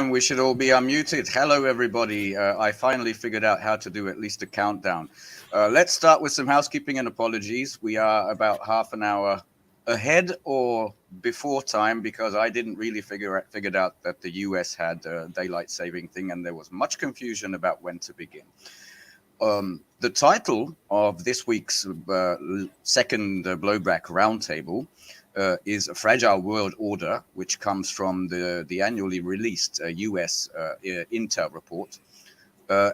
man, we should all be unmuted. Hello, everybody. I finally figured out how to do at least a countdown. Let's start with some housekeeping and apologies. We are about half an hour ahead or before time because I didn't really figured out that the US had a daylight saving thing, and there was much confusion about when to begin. The title of this week's second Blowback Roundtable is A Fragile World Order, which comes from the annually released US Intel report.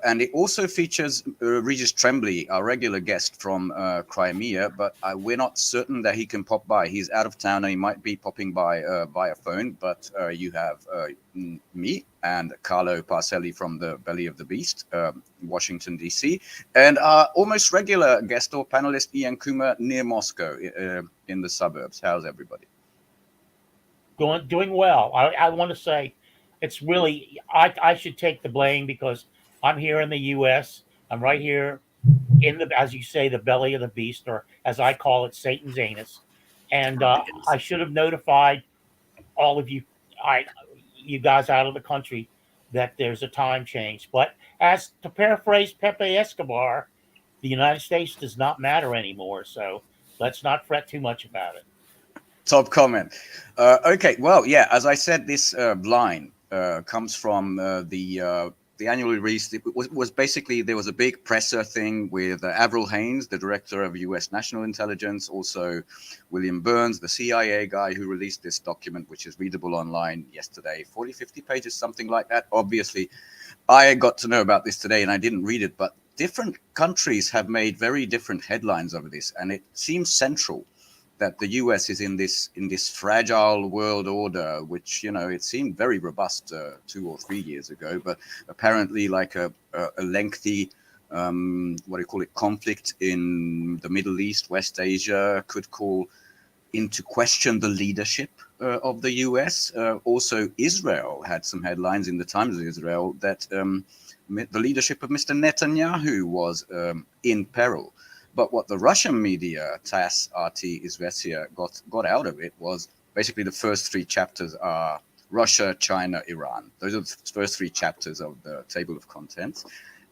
And it also features Regis Tremblay, our regular guest from Crimea, but we're not certain that he can pop by. He's out of town and he might be popping by via phone, but you have me and Carlo Parcelli from the Belly of the Beast, Washington, D.C., and our almost regular guest or panelist, Ian Kummer, near Moscow in the suburbs. How's everybody? Doing well. I want to say it's really, I should take the blame because I'm here in the U.S. I'm right here in the, as you say, the belly of the beast, or as I call it, Satan's anus. And I should have notified all of you, you guys out of the country, that there's a time change. But as to paraphrase Pepe Escobar, the United States does not matter anymore. So let's not fret too much about it. Top comment. Okay, well, yeah, as I said, this line comes from the annual release. It was basically, there was a big presser thing with Avril Haines, the director of U.S. National Intelligence, also William Burns, the CIA guy who released this document, which is readable online yesterday, 40, 50 pages, something like that. Obviously, I got to know about this today and I didn't read it, but different countries have made very different headlines over this, and it seems central that the US is in this fragile world order, which, you know, it seemed very robust 2 or 3 years ago, but apparently like a lengthy what do you call it, conflict in the Middle East, West Asia could call into question the leadership of the US. Also, Israel had some headlines in the Times of Israel that the leadership of Mr. Netanyahu was in peril. But what the Russian media, TASS, RT, Izvestia, got out of it was basically the first 3 chapters are Russia, China, Iran. Those are the first 3 chapters of the table of contents.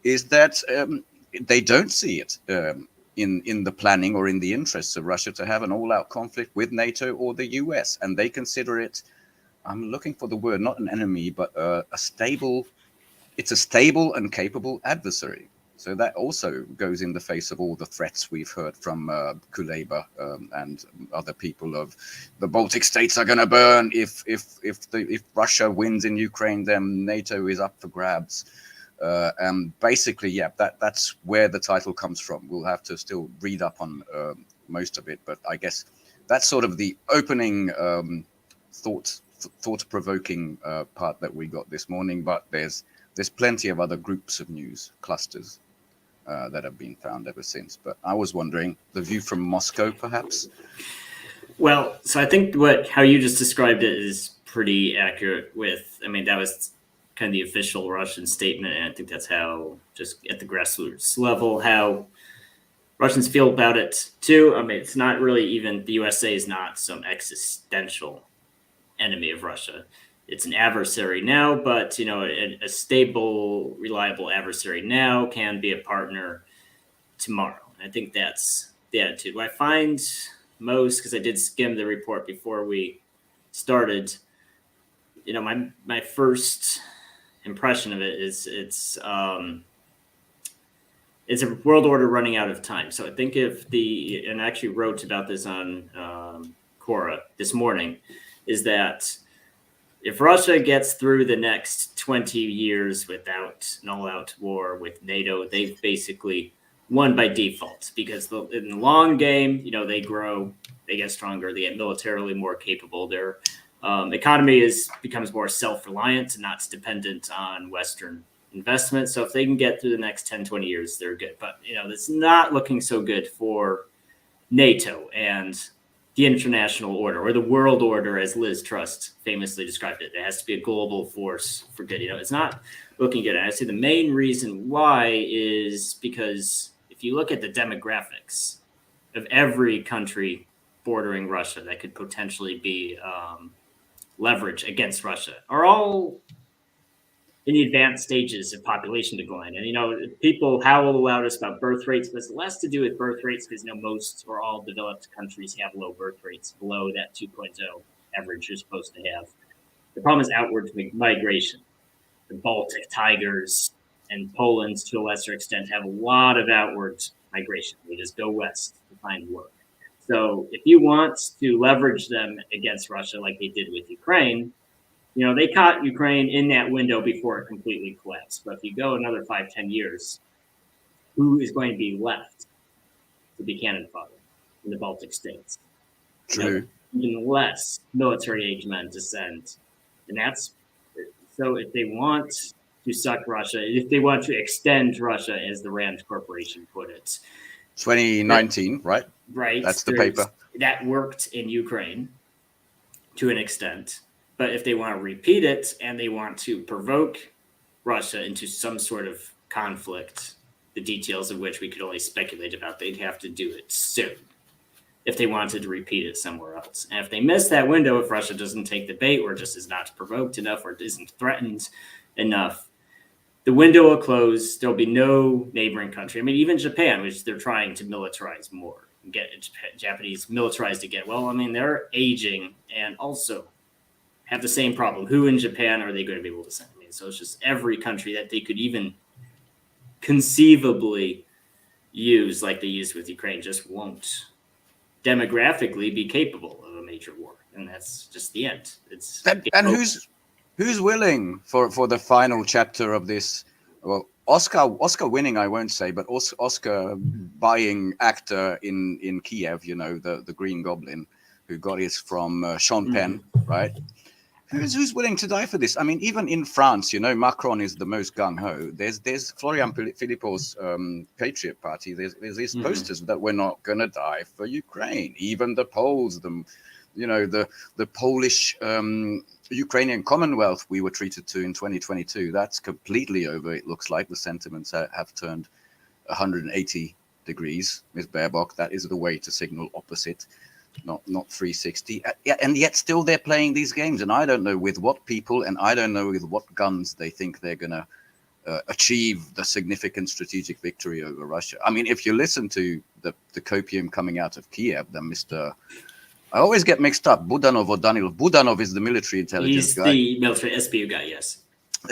Is that they don't see it in the planning or in the interests of Russia to have an all-out conflict with NATO or the US, and they consider it, I'm looking for the word, not an enemy, but it's a stable and capable adversary. So that also goes in the face of all the threats we've heard from Kuleba and other people of the Baltic states are going to burn if Russia wins in Ukraine, then NATO is up for grabs. And basically, yeah, that's where the title comes from. We'll have to still read up on most of it, but I guess that's sort of the opening thought-provoking part that we got this morning. But there's plenty of other groups of news clusters that have been found ever since. But I was wondering, the view from Moscow, perhaps? Well, so I think how you just described it is pretty accurate that was kind of the official Russian statement. And I think that's how, just at the grassroots level, how Russians feel about it too. I mean, it's not really even, the USA is not some existential enemy of Russia. It's an adversary now, but, you know, a stable, reliable adversary now can be a partner tomorrow. And I think that's the attitude. What I find most, because I did skim the report before we started, you know, my first impression of it is it's a world order running out of time. So I think and I actually wrote about this on Quora this morning, is that if Russia gets through the next 20 years without an all-out war with NATO, they've basically won by default, because in the long game, you know, they grow, they get stronger, they get militarily more capable. Their economy becomes more self-reliant and not dependent on Western investment. So if they can get through the next 10, 20 years, they're good. But, you know, it's not looking so good for NATO and the international order, or the world order, as Liz Truss famously described it. It has to be a global force for good. You know, it's not looking good. And I say the main reason why is because if you look at the demographics of every country bordering Russia that could potentially be leverage against Russia, are all in the advanced stages of population decline. And, people howl the loudest about birth rates, but it's less to do with birth rates because, most or all developed countries have low birth rates below that 2.0 average you're supposed to have. The problem is outward migration. The Baltic tigers and Poland, to a lesser extent, have a lot of outward migration. They just go west to find work. So if you want to leverage them against Russia like they did with Ukraine, they caught Ukraine in that window before it completely collapsed. But if you go another 5-10 years, who is going to be left to be cannon fodder in the Baltic states? True. Even less military age men descend. And that's so if they want to suck Russia, if they want to extend Russia, as the Rand Corporation put it. 2019, right? Right. That's the paper. That worked in Ukraine to an extent. But if they want to repeat it and they want to provoke Russia into some sort of conflict, the details of which we could only speculate about, they'd have to do it soon if they wanted to repeat it somewhere else. And if they miss that window, if Russia doesn't take the bait or just is not provoked enough or isn't threatened enough, the window will close. There'll be no neighboring country. I mean, even Japan, which they're trying to militarize more, get Japanese militarized again. Well, they're aging and also have the same problem. Who in Japan are they going to be able to send? So it's just every country that they could even conceivably use, like they used with Ukraine, just won't demographically be capable of a major war, and that's just the end. And who's willing for the final chapter of this? Well, Oscar winning, I won't say, but Oscar buying actor in Kiev, the Green Goblin, who got his from Sean Penn, right? Who's willing to die for this? Even in France, Macron is the most gung-ho. There's Florian Philippot's Patriot Party. There's these posters that we're not going to die for Ukraine. Even the Poles, the Polish Ukrainian Commonwealth we were treated to in 2022. That's completely over. It looks like the sentiments have turned 180 degrees. Ms. Baerbock, that is the way to signal opposite. Not 360, and yet still they're playing these games, and I don't know with what people, and I don't know with what guns they think they're gonna achieve the significant strategic victory over Russia. If you listen to the copium coming out of Kiev, then I always get mixed up, Budanov or Danilov. Budanov is the military intelligence guy. He's the military SBU guy, yes.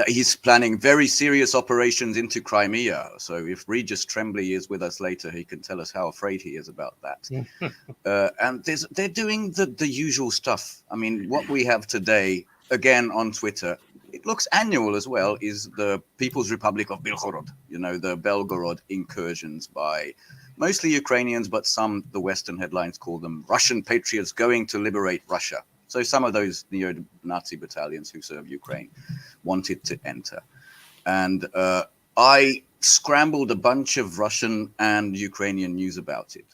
He's planning very serious operations into Crimea. So if Regis Tremblay is with us later, he can tell us how afraid he is about that. And they're doing the usual stuff. What we have today, again on Twitter, it looks annual as well, is the People's Republic of Belgorod. The Belgorod incursions by mostly Ukrainians, but the Western headlines call them Russian patriots going to liberate Russia. So some of those neo-Nazi battalions who serve Ukraine wanted to enter. And I scrambled a bunch of Russian and Ukrainian news about it.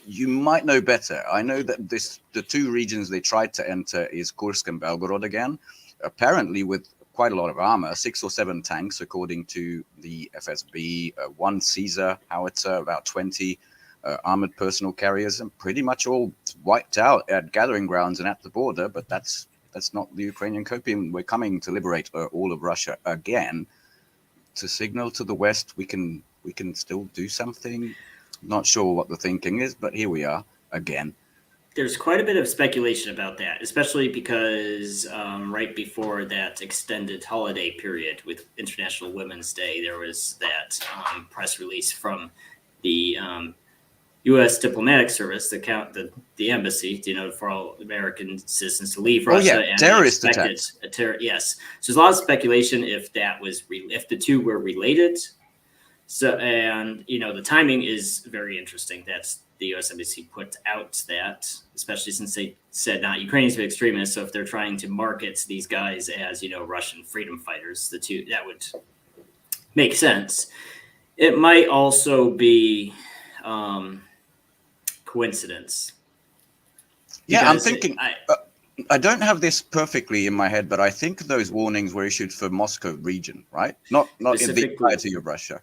You might know better. I know that the two regions they tried to enter is Kursk and Belgorod again, apparently with quite a lot of armor, 6 or 7 tanks, according to the FSB, 1 Caesar howitzer, about 20 armored personal carriers, and pretty much all wiped out at gathering grounds and at the border. But that's not the Ukrainian copium. We're coming to liberate all of Russia again, to signal to the West we can still do something. Not sure what the thinking is, but here we are again. There's quite a bit of speculation about that, especially because right before that extended holiday period with International Women's Day, there was that press release from the U.S. diplomatic service, the embassy, for all American citizens to leave Russia. And terrorist attacks. Yes. So there's a lot of speculation if the two were related. So, and the timing is very interesting. That's the U.S. embassy put out that, especially since they said not Ukrainians but extremists. So if they're trying to market these guys as Russian freedom fighters, the two, that would make sense. It might also be coincidence. Yeah, I'm thinking. I don't have this perfectly in my head, but I think those warnings were issued for Moscow region, right? Not in the entirety of Russia.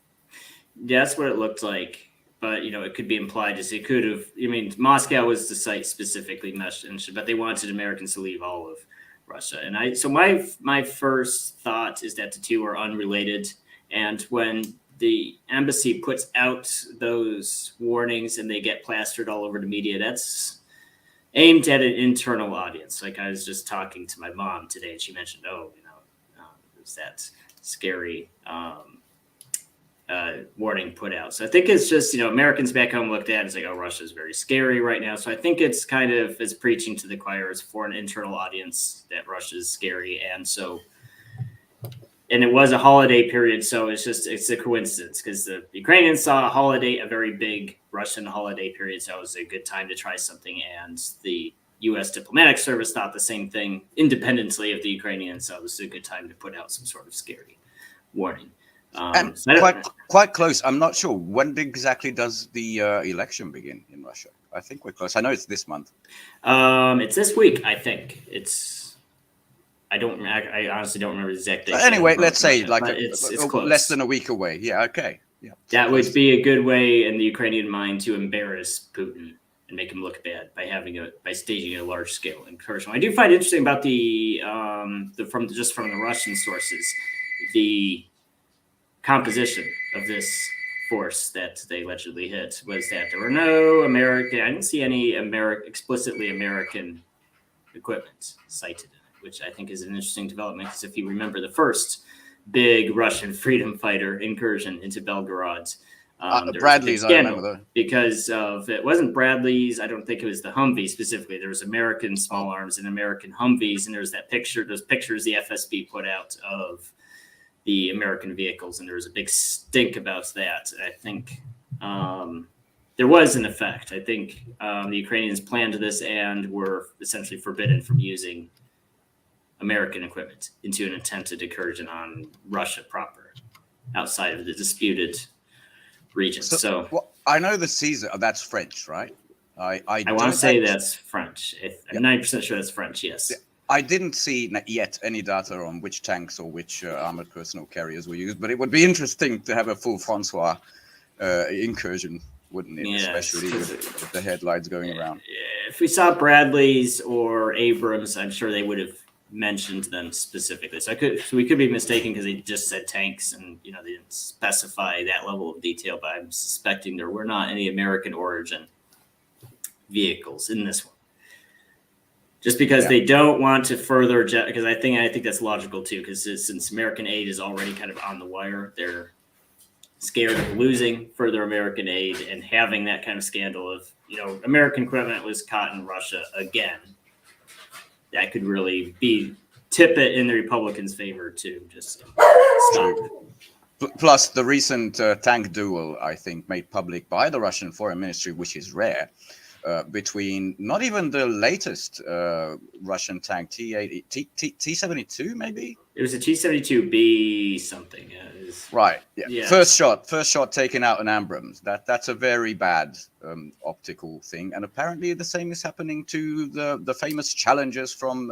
That's what it looked like, but it could be implied as it could have. Moscow was the site specifically mentioned, but they wanted Americans to leave all of Russia. And so my first thought is that the two are unrelated. And when the embassy puts out those warnings and they get plastered all over the media, that's aimed at an internal audience. Like I was just talking to my mom today, and she mentioned, there's that scary warning put out. So I think it's just, Americans back home looked at it, it's like, oh, Russia's very scary right now. So I think it's kind of is preaching to the choir as for an internal audience that Russia's scary. And it was a holiday period, so it's a coincidence because the Ukrainians saw a very big Russian holiday period, so it was a good time to try something. And the U.S. diplomatic service thought the same thing independently of the Ukrainians, so it was a good time to put out some sort of scary warning. And quite close. I'm not sure. When exactly does the election begin in Russia? I think we're close. I know it's this month. It's this week, I think. I honestly don't remember the exact date. Anyway, let's say it's close. Less than a week away. Yeah, okay. Yeah, that would be a good way in the Ukrainian mind to embarrass Putin and make him look bad by staging a large scale incursion. I do find interesting about from the Russian sources, the composition of this force that they allegedly hit was that there were no American. I didn't see any explicitly American equipment cited in it, which I think is an interesting development, because if you remember the first big Russian freedom fighter incursion into Belgorod, Bradley's, I remember that. Because it wasn't Bradley's, I don't think it was the Humvee specifically. There was American small arms and American Humvees, and there's those pictures the FSB put out of the American vehicles, and there was a big stink about that. I think there was an effect. I think the Ukrainians planned this and were essentially forbidden from using American equipment into an attempted incursion on Russia proper, outside of the disputed region. So well, I know the Caesar. That's French, right? I want to say that's French. I'm 90% sure that's French. Yes. I didn't see yet any data on which tanks or which armored personnel carriers were used, but it would be interesting to have a full Francois incursion, wouldn't it? Yes. Especially with the headlines going around. If we saw Bradley's or Abrams, I'm sure they would have mentioned them specifically. So we could be mistaken because they just said tanks, and they didn't specify that level of detail. But I'm suspecting there were not any American origin vehicles in this one. Just because they don't want to further, because I think that's logical too. Because since American aid is already kind of on the wire, they're scared of losing further American aid and having that kind of scandal of American equipment was caught in Russia again. That could really tip it in the Republicans' favor to just stop. Plus, the recent tank duel, I think, made public by the Russian Foreign Ministry, which is rare. Between not even the latest Russian tank T-72, maybe? It was a T-72B something. Right. Yeah. First shot taken out an Abrams. That's a very bad optical thing. And apparently the same is happening to the famous Challengers from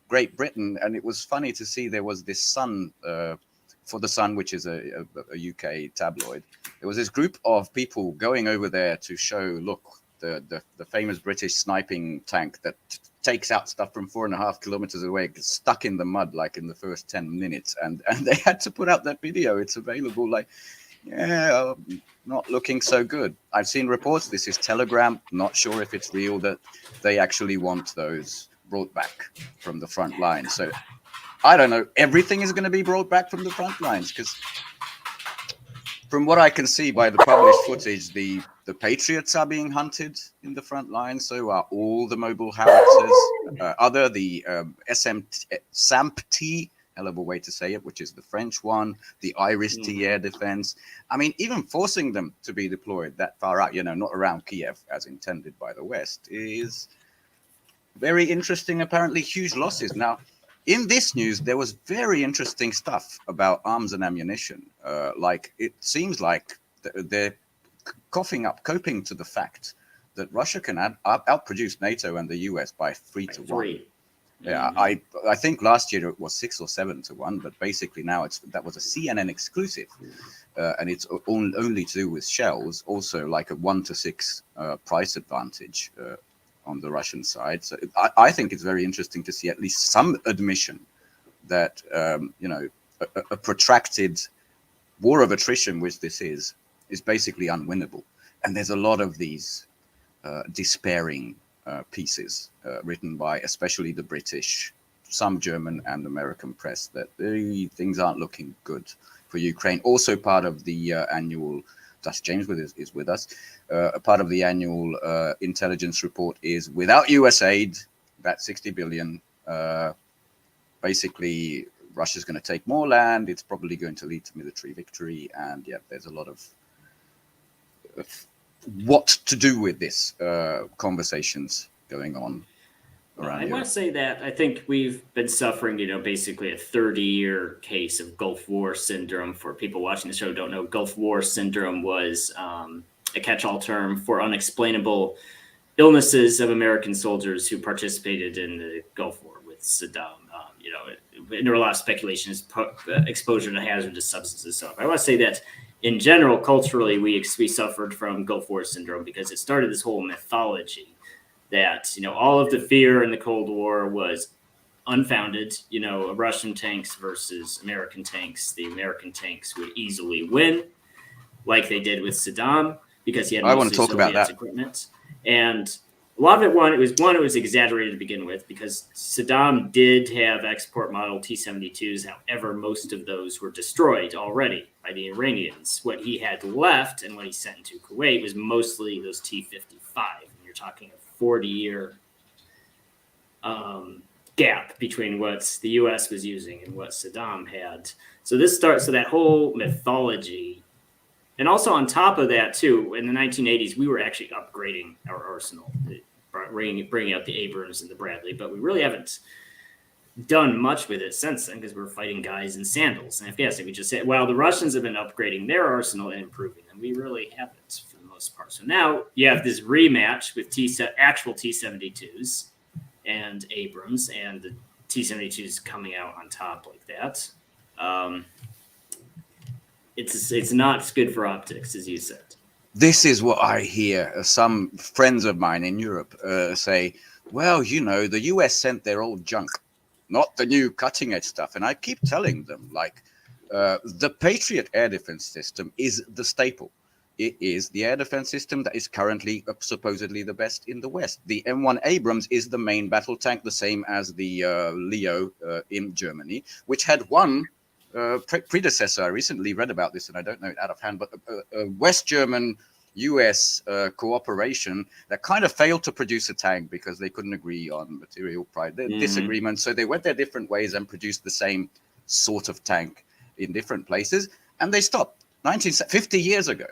Great Britain. And it was funny to see there was this Sun, for the Sun, which is a UK tabloid. There was this group of people going over there to show, look, the famous British sniping tank that takes out stuff from 4.5 kilometers away, gets stuck in the mud like in the first 10 minutes, and they had to put out that video. It's available. Not looking so good. I've seen reports. This is Telegram. Not sure if it's real that they actually want those brought back from the front lines. So I don't know. Everything is going to be brought back from the front lines, because from what I can see by the published footage, the Patriots are being hunted in the front line. So are all the mobile howitzers, SAMP-T, hell of a way to say it, which is the French one, the Iris-T air defense. I mean, even forcing them to be deployed that far out, not around Kiev as intended by the West, is very interesting. Apparently huge losses. Now, in this news, there was very interesting stuff about arms and ammunition. It seems like they're coping to the fact that Russia can outproduce NATO and the US by 3-1. Yeah, I think last year it was 6 or 7-1, but basically now that was a CNN exclusive, and it's only to do with shells. Also, like a 1-6 price advantage on the Russian side. So I think it's very interesting to see at least some admission that a protracted war of attrition, which this is basically unwinnable. And there's a lot of these despairing pieces written by especially the British, some German and American press, that things aren't looking good for Ukraine. Also part of the annual, Thus James is with us, a part of the annual intelligence report is without US aid, that 60 billion, basically Russia's going to take more land. It's probably going to lead to military victory. And yeah, there's a lot of what to do with this conversations going on around I want to say that I think we've been suffering, basically a 30-year case of Gulf War syndrome. For people watching the show who don't know, Gulf War syndrome was a catch-all term for unexplainable illnesses of American soldiers who participated in the Gulf War with Saddam. There were a lot of speculations, exposure to hazardous substances. So I want to say that in general, culturally, we suffered from Gulf War syndrome because it started this whole mythology that, all of the fear in the Cold War was unfounded. Russian tanks versus American tanks. The American tanks would easily win, like they did with Saddam, because he had I want to talk about that equipment. And a lot of it was exaggerated to begin with because Saddam did have export model T-72s. However, most of those were destroyed already by the Iranians. What he had left and what he sent into Kuwait was mostly those T-55. And you're talking a 40-year gap between what the U.S. was using and what Saddam had. So that whole mythology. And also on top of that, too, in the 1980s, we were actually upgrading our arsenal, bringing out the Abrams and the Bradley, but we really haven't done much with it since then because we're fighting guys in sandals. And Afghanistan, we just said, well, the Russians have been upgrading their arsenal and improving them. We really haven't for the most part. So now you have this rematch with actual T-72s and Abrams, and the T-72s coming out on top like that. It's not good for optics, as you said. This is what I hear. Some friends of mine in Europe say, well, the US sent their old junk, not the new cutting edge stuff. And I keep telling them, the Patriot air defense system is the staple. It is the air defense system that is currently supposedly the best in the West. The M1 Abrams is the main battle tank, the same as the Leo in Germany, which had one predecessor. I recently read about this, and I don't know it out of hand, but a West German US cooperation that kind of failed to produce a tank because they couldn't agree on material disagreements. So they went their different ways and produced the same sort of tank in different places, and they stopped. 50 years ago,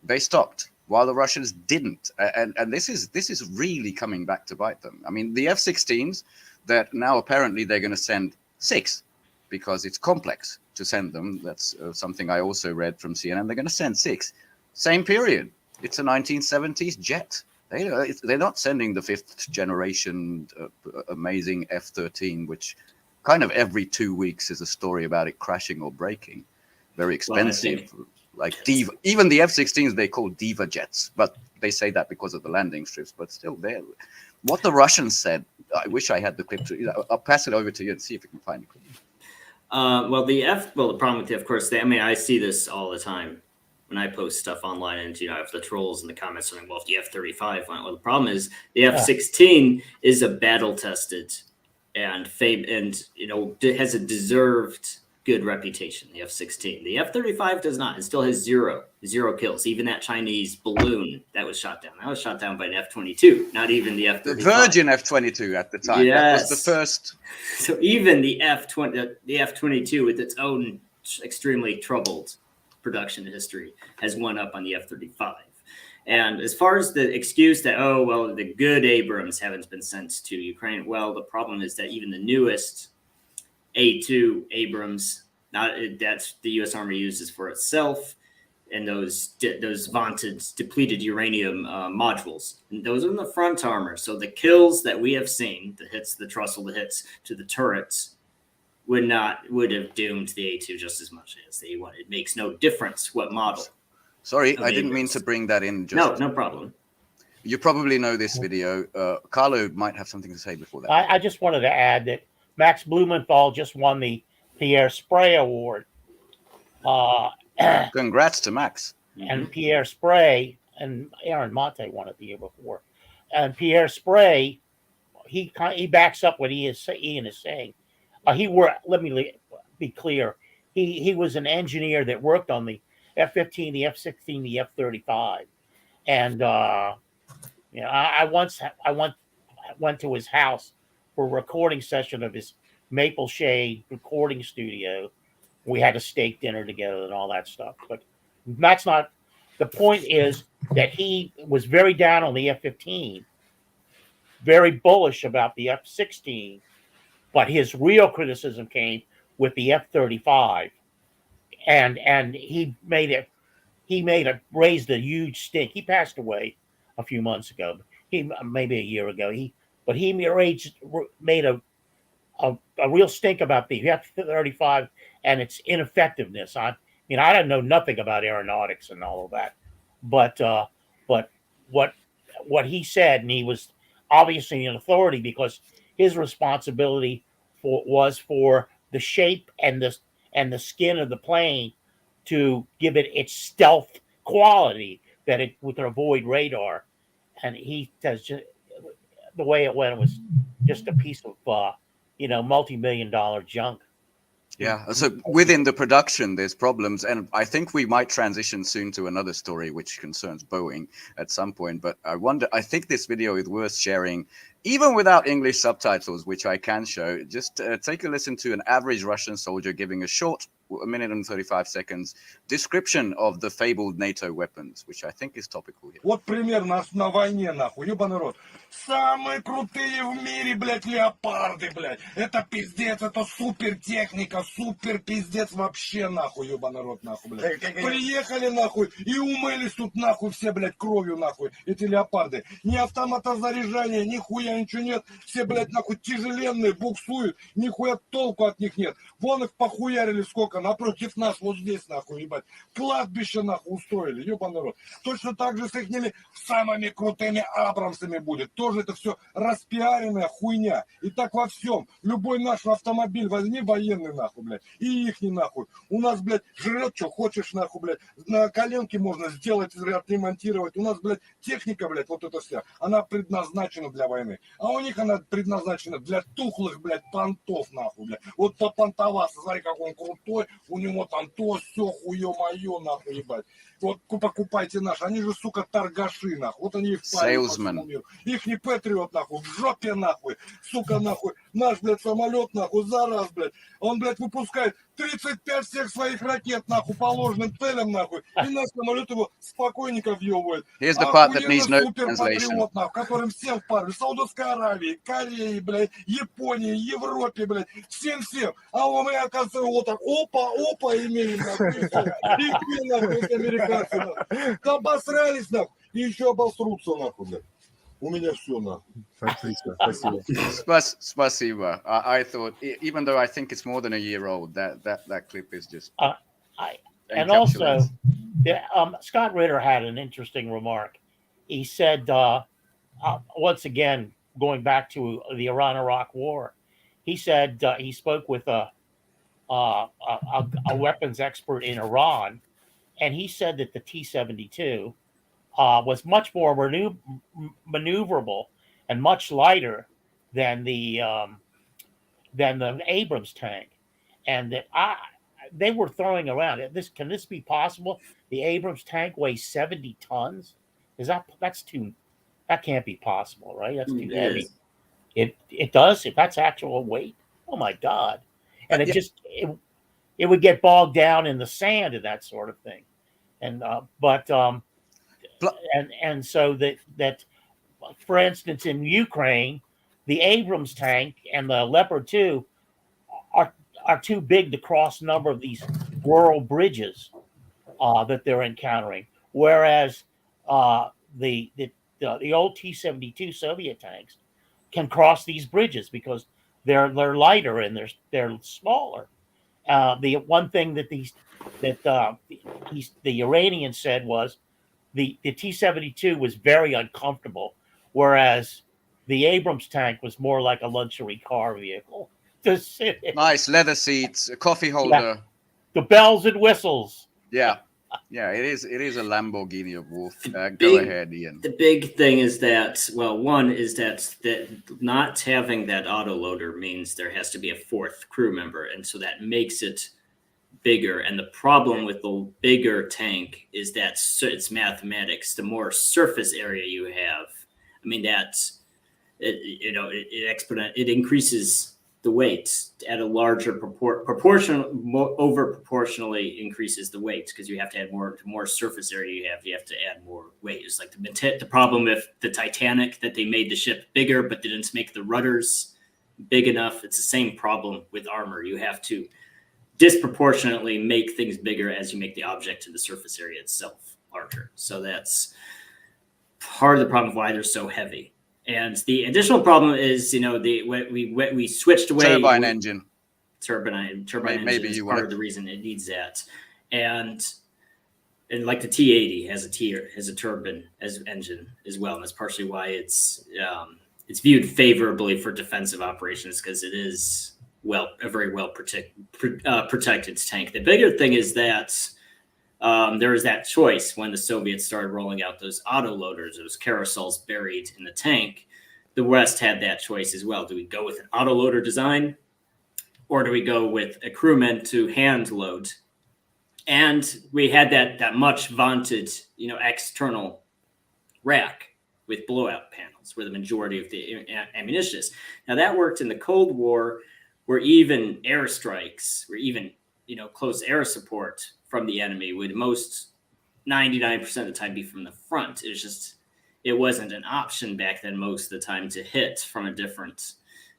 they stopped while the Russians didn't. And this is really coming back to bite them. I mean, the F-16s that now apparently they're going to send 6. Because it's complex to send them. That's something I also read from CNN. They're going to send 6. Same period. It's a 1970s jet. They're not sending the 5th generation amazing F-13, which kind of every 2 weeks is a story about it crashing or breaking. Very expensive. Even the F-16s, they call diva jets, but they say that because of the landing strips. But still, what the Russians said, I wish I had the clip. I'll pass it over to you and see if you can find it. The problem with it, of course, I see this all the time when I post stuff online, and if the trolls in the comments saying, well, if the F-35 went, well, the problem is the F-16 is a battle tested and it has a deserved good reputation. The F-16, the F-35 does not. It still has zero kills. Even that Chinese balloon that was shot down by an F-22. Not even the F-35. The Virgin F-22 at the time. Yes. That was the first. So even the F-22 with its own extremely troubled production history has one up on the F-35. And as far as the excuse that, the good Abrams haven't been sent to Ukraine, well, the problem is that even the newest A2 Abrams, that's the U.S. Army uses for itself, and those vaunted depleted uranium modules, and those are in the front armor. So the kills that we have seen, the hits, the trussel, the hits to the turrets, would have doomed the A2 just as much as the A1. It makes no difference what model. Sorry, I didn't mean to bring that in. No problem. You probably know this video. Carlo might have something to say before that. I just wanted to add that Max Blumenthal just won the Pierre Sprey Award. Congrats to Max. And Pierre Sprey and Aaron Monte won it the year before. And Pierre Sprey, he backs up what Ian is saying. Let me be clear. He was an engineer that worked on the F-15, the F-16, the F-35, and I went to his house for a recording session of his Maple Shade recording studio. We had a steak dinner together and all that stuff. But that's not the point. Is that he was very down on the F-15, very bullish about the F-16, but his real criticism came with the F-35, and he raised a huge stink. He passed away a few months ago. Maybe a year ago. He made a real stink about the F-35 and its ineffectiveness. I don't know nothing about aeronautics and all of that, but what he said, and he was obviously an authority because his responsibility was for the shape and the skin of the plane to give it its stealth quality that it would avoid radar. And he says the way it went was just a piece of multi-million-dollar junk. Yeah. So within the production, there's problems, and I think we might transition soon to another story which concerns Boeing at some point. But I think this video is worth sharing, even without English subtitles, which I can show. Just take a listen to an average Russian soldier giving a short, 1 minute and 35 seconds, description of the fabled NATO weapons, which I think is topical here. Вот примерно на войне, нахуй, ебаный рот. Самые крутые в мире, блядь, леопарды, блядь. Это пиздец, это супер техника, супер пиздец вообще, нахуй, ебаный рот, нахуй, блядь. Приехали, нахуй, и умылись тут, нахуй, все, блядь, кровью, нахуй, эти леопарды. Ни автомата заряжания, ни хуя, ничего нет. Все, блядь, нахуй, тяжеленные, буксуют, нихуя толку от них нет. Вон их похуярили сколько, напротив нас, вот здесь, нахуй, ебать. Кладбище, нахуй, устроили, ебаный рот. Точно так же с их самыми крутыми Абрамсами будет. Тоже это все распиаренная хуйня. И так во всем. Любой наш автомобиль возьми военный, нахуй, блядь, и ихний, нахуй. У нас, блядь, жрет, что хочешь, нахуй, блядь. На коленке можно сделать, отремонтировать. У нас, блядь, техника, блядь, вот эта вся, она предназначена для войны. А у них она предназначена для тухлых, блядь, понтов, нахуй, блядь. Вот по понтоваться, смотри, как он крутой. У него там то, все, хуе-мое, нахуй, ебать. Вот покупайте наши. Они же, сука, торгаши, нахуй. Вот они и впали по всему миру. Их не Патриот, нахуй, в жопе, нахуй. Сука, нахуй. Наш, блядь, самолет, нахуй, за раз, блядь. Он, блядь, выпускает 35 всех своих ракет, нахуй, по ложным целям, нахуй. И наш самолет его спокойненько въебывает. Here's the part that needs no супер translation. патриот, нахуй, которым всем впали. В Саудовской Аравии, Корее, блядь, Японии, Европе, блядь. Всем-всем. А у меня, оказывается, вот так, опа, имеем, нахуй. И где, нахуй, эти американцы, нахуй. Да обосрались, нахуй. И еще обосрутся, нахуй, блядь. У меня все, нахуй. Spasiba. I thought, even though I think it's more than a year old, that clip is just. And also, Scott Ritter had an interesting remark. He said, once again, going back to the Iran-Iraq War, he said he spoke with a weapons expert in Iran, and he said that the T-72 was much more maneuverable and much lighter than the Abrams tank, and that they were throwing around this. Can this be possible? The Abrams tank weighs 70 tons. That can't be possible, right? That's too heavy. It does. If that's actual weight, oh my God! And it would get bogged down in the sand and that sort of thing. And so that for instance, in Ukraine, the Abrams tank and the Leopard 2 are too big to cross a number of these rural bridges that they're encountering. Whereas the old T-72 Soviet tanks can cross these bridges because they're lighter and they're smaller. The one thing that the Iranians said was the T-72 was very uncomfortable, whereas the Abrams tank was more like a luxury car vehicle to sit in. Nice leather seats, a coffee holder. The bells and whistles. Yeah. Yeah, it is a Lamborghini of Wolf. Go big- ahead, Ian. The big thing is that, well, one is that not having that autoloader means there has to be a fourth crew member, and so that makes it bigger. And the problem with the bigger tank is that it's mathematics. The more surface area you have, I mean, that's it increases the weight at a larger over proportionally increases the weight, because you have to add more surface area. You have to add more weight. It's like the problem with the Titanic, that they made the ship bigger but didn't make the rudders big enough. It's the same problem with armor. You have to disproportionately make things bigger as you make the object and the surface area itself larger. So that's part of the problem why they're so heavy. And the additional problem is, we switched away. Turbine engine. Turbine Maybe engine is you part want of the reason it needs that. And like the T-80 has a turbine as engine as well, and that's partially why it's viewed favorably for defensive operations, because it is a very well protected tank. The bigger thing is that there was that choice when the Soviets started rolling out those autoloaders, those carousels buried in the tank. The West had that choice as well. Do we go with an autoloader design, or do we go with a crewman to hand load? And we had that much vaunted, external rack with blowout panels, where the majority of the ammunition is. Now that worked in the Cold War, where even airstrikes, where even close air support from the enemy would most 99% of the time be from the front. It wasn't an option back then most of the time to hit from a different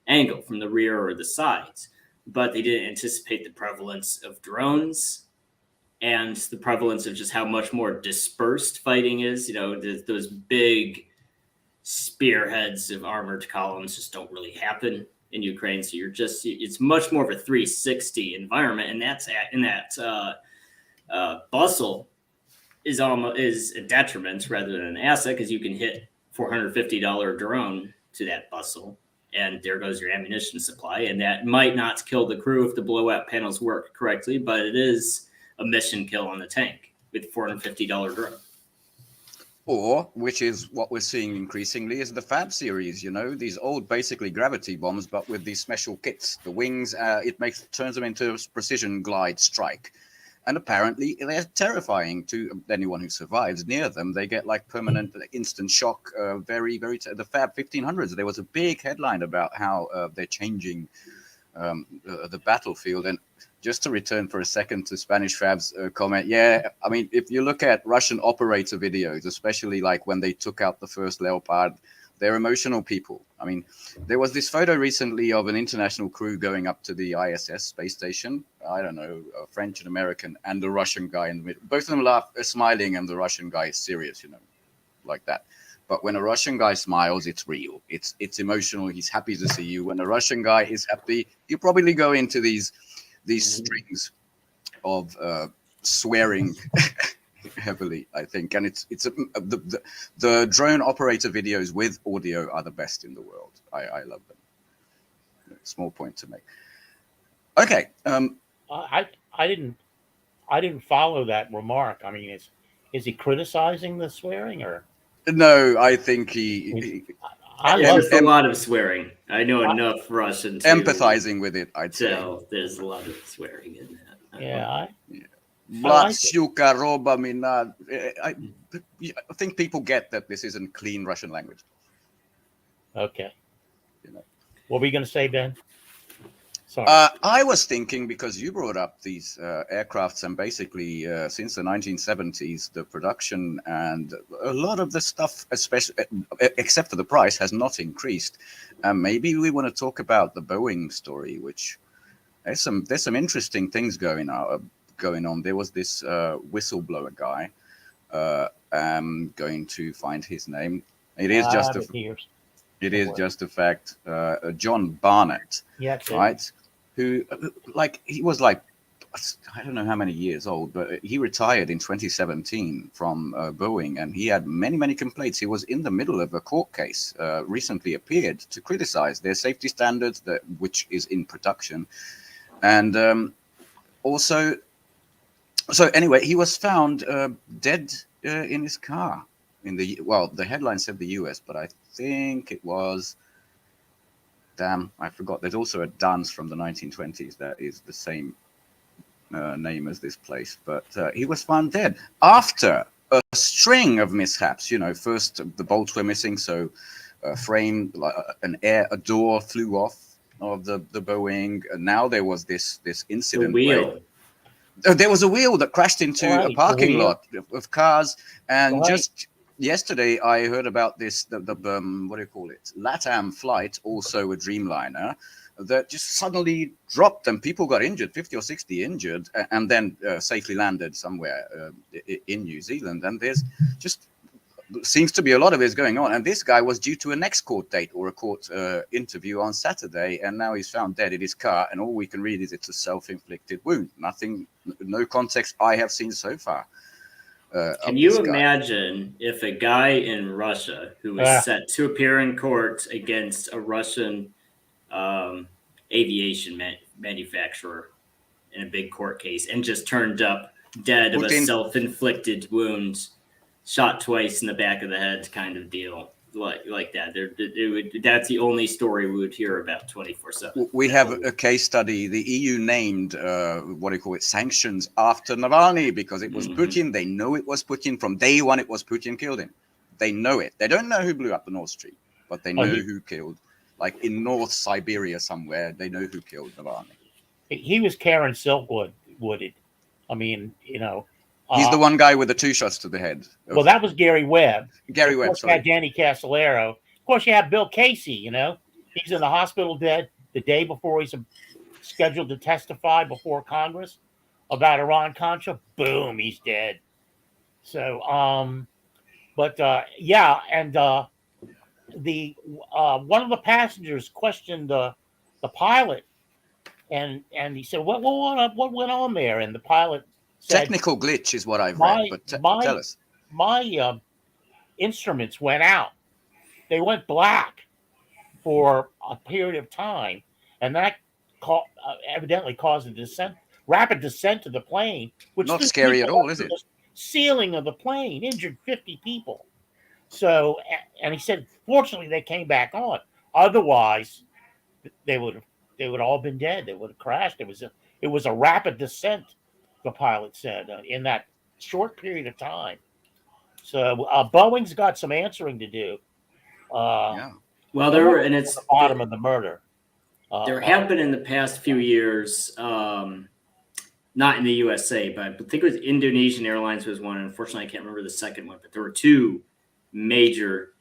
angle, from the rear or the sides. But they didn't anticipate the prevalence of drones and the prevalence of just how much more dispersed fighting is. Those big spearheads of armored columns just don't really happen in Ukraine. So it's much more of a 360 environment. And that's in that bustle is a detriment rather than an asset, because you can hit $450 drone to that bustle, and there goes your ammunition supply. And that might not kill the crew if the blowout panels work correctly, but it is a mission kill on the tank with $450 drone. Or, which is what we're seeing increasingly, is the Fab series, these old basically gravity bombs, but with these special kits. The wings, turns them into a precision glide strike. And apparently they're terrifying to anyone who survives near them. They get like permanent instant shock. The Fab 1500s, there was a big headline about how they're changing the battlefield. And just to return for a second to Spanish Fab's comment, I mean, if you look at Russian operator videos, especially like when they took out the first Leopard, they're emotional people. I mean, there was this photo recently of an international crew going up to the ISS space station. I don't know, a French and American and a Russian guy in the middle. Both of them smiling, and the Russian guy is serious, like that. But when a Russian guy smiles, it's real. It's emotional. He's happy to see you. When a Russian guy is happy, you probably go into these strings of swearing heavily, I think. And the drone operator videos with audio are the best in the world. I love them. Small point to make. Okay. I didn't follow that remark. I mean, is he criticizing the swearing, or? No, I think there's a lot of swearing. I know enough Russian to empathizing with it, I'd say. So there's a lot of swearing in that. Yeah. I think people get that this isn't clean Russian language. Okay. What were you going to say, Ben? Sorry. I was thinking, because you brought up these aircrafts, and basically since the 1970s, the production and a lot of the stuff, especially except for the price, has not increased. Maybe we want to talk about the Boeing story, which there's some interesting things going on. There was this whistleblower guy. I'm going to find his name. It is just a fact. John Barnett, yeah, right? Who, like, he was like I don't know how many years old, but he retired in 2017 from Boeing, and he had many complaints. He was in the middle of a court case, recently appeared to criticize their safety standards, which is in production, and also. So anyway, he was found dead in his car. The headline said the U.S., but I think it was. Damn, I forgot. There's also a dance from the 1920s that is the same name as this place, but he was found dead after a string of mishaps. First the bolts were missing, so frame, a door flew off of the Boeing, and now there was this incident. The wheel. There was a wheel that crashed into a parking lot of cars, and just yesterday I heard about this. The what do you call it? LATAM flight, also a Dreamliner, that just suddenly dropped and people got injured, 50 or 60 injured, and then safely landed somewhere in New Zealand. And there's just seems to be a lot of this going on. And this guy was due to a next court date or a court interview on Saturday, and now he's found dead in his car. And all we can read is it's a self-inflicted wound. Nothing, no context I have seen so far. Can you imagine if a guy in Russia who was set to appear in court against a Russian aviation manufacturer in a big court case and just turned up dead of a self-inflicted wound, shot twice in the back of the head kind of deal, like that? That's the only story we would hear about 24/7. We have a case study. The EU named sanctions after Navalny because it was Putin. They know it was Putin from day one. It was Putin killed him. They know it. They don't know who blew up the Nord Stream, but they know who killed. Like in North Siberia somewhere, they know who killed Navalny. He was Karen Silkwooded. I mean, he's the one guy with the 2 shots to the head. Well, that was Gary Webb. Gary Webb, sorry. You had Danny Casolaro. Of course, you have Bill Casey, He's in the hospital dead the day before he's scheduled to testify before Congress about Iran-Contra. Boom, he's dead. So, the one of the passengers questioned the pilot, and he said, what went on there? And the pilot said, technical glitch is what I've read, but tell us. My instruments went out. They went black for a period of time, and that evidently caused a rapid descent to the plane, which not scary at all, is it? The ceiling of the plane, injured 50 people. So, and he said, fortunately, they came back on. Otherwise, they would all been dead. They would have crashed. It was a rapid descent, the pilot said, in that short period of time. So Boeing's got some answering to do. Well, it's the bottom of the murder. There have been in the past few years, not in the USA, but I think it was Indonesian Airlines was one. Unfortunately, I can't remember the second one, but there were 2 major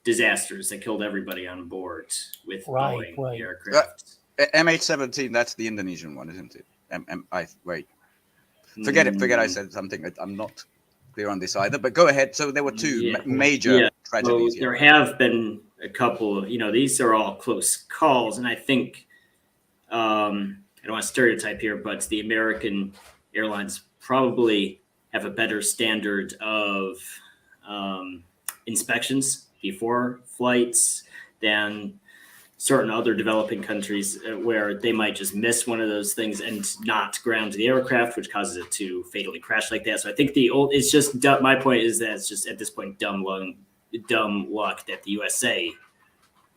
disasters that killed everybody on board with Boeing aircraft. MH17, that's the Indonesian one, isn't it? Forget it. I said something. I'm not clear on this either, but go ahead. So there were 2 major tragedies. Well, there have been a couple of, these are all close calls. And I think, I don't want to stereotype here, but the American airlines probably have a better standard of inspections before flights than certain other developing countries where they might just miss one of those things and not ground the aircraft, which causes it to fatally crash like that. So I think it's just my point is that it's just at this point dumb luck that the USA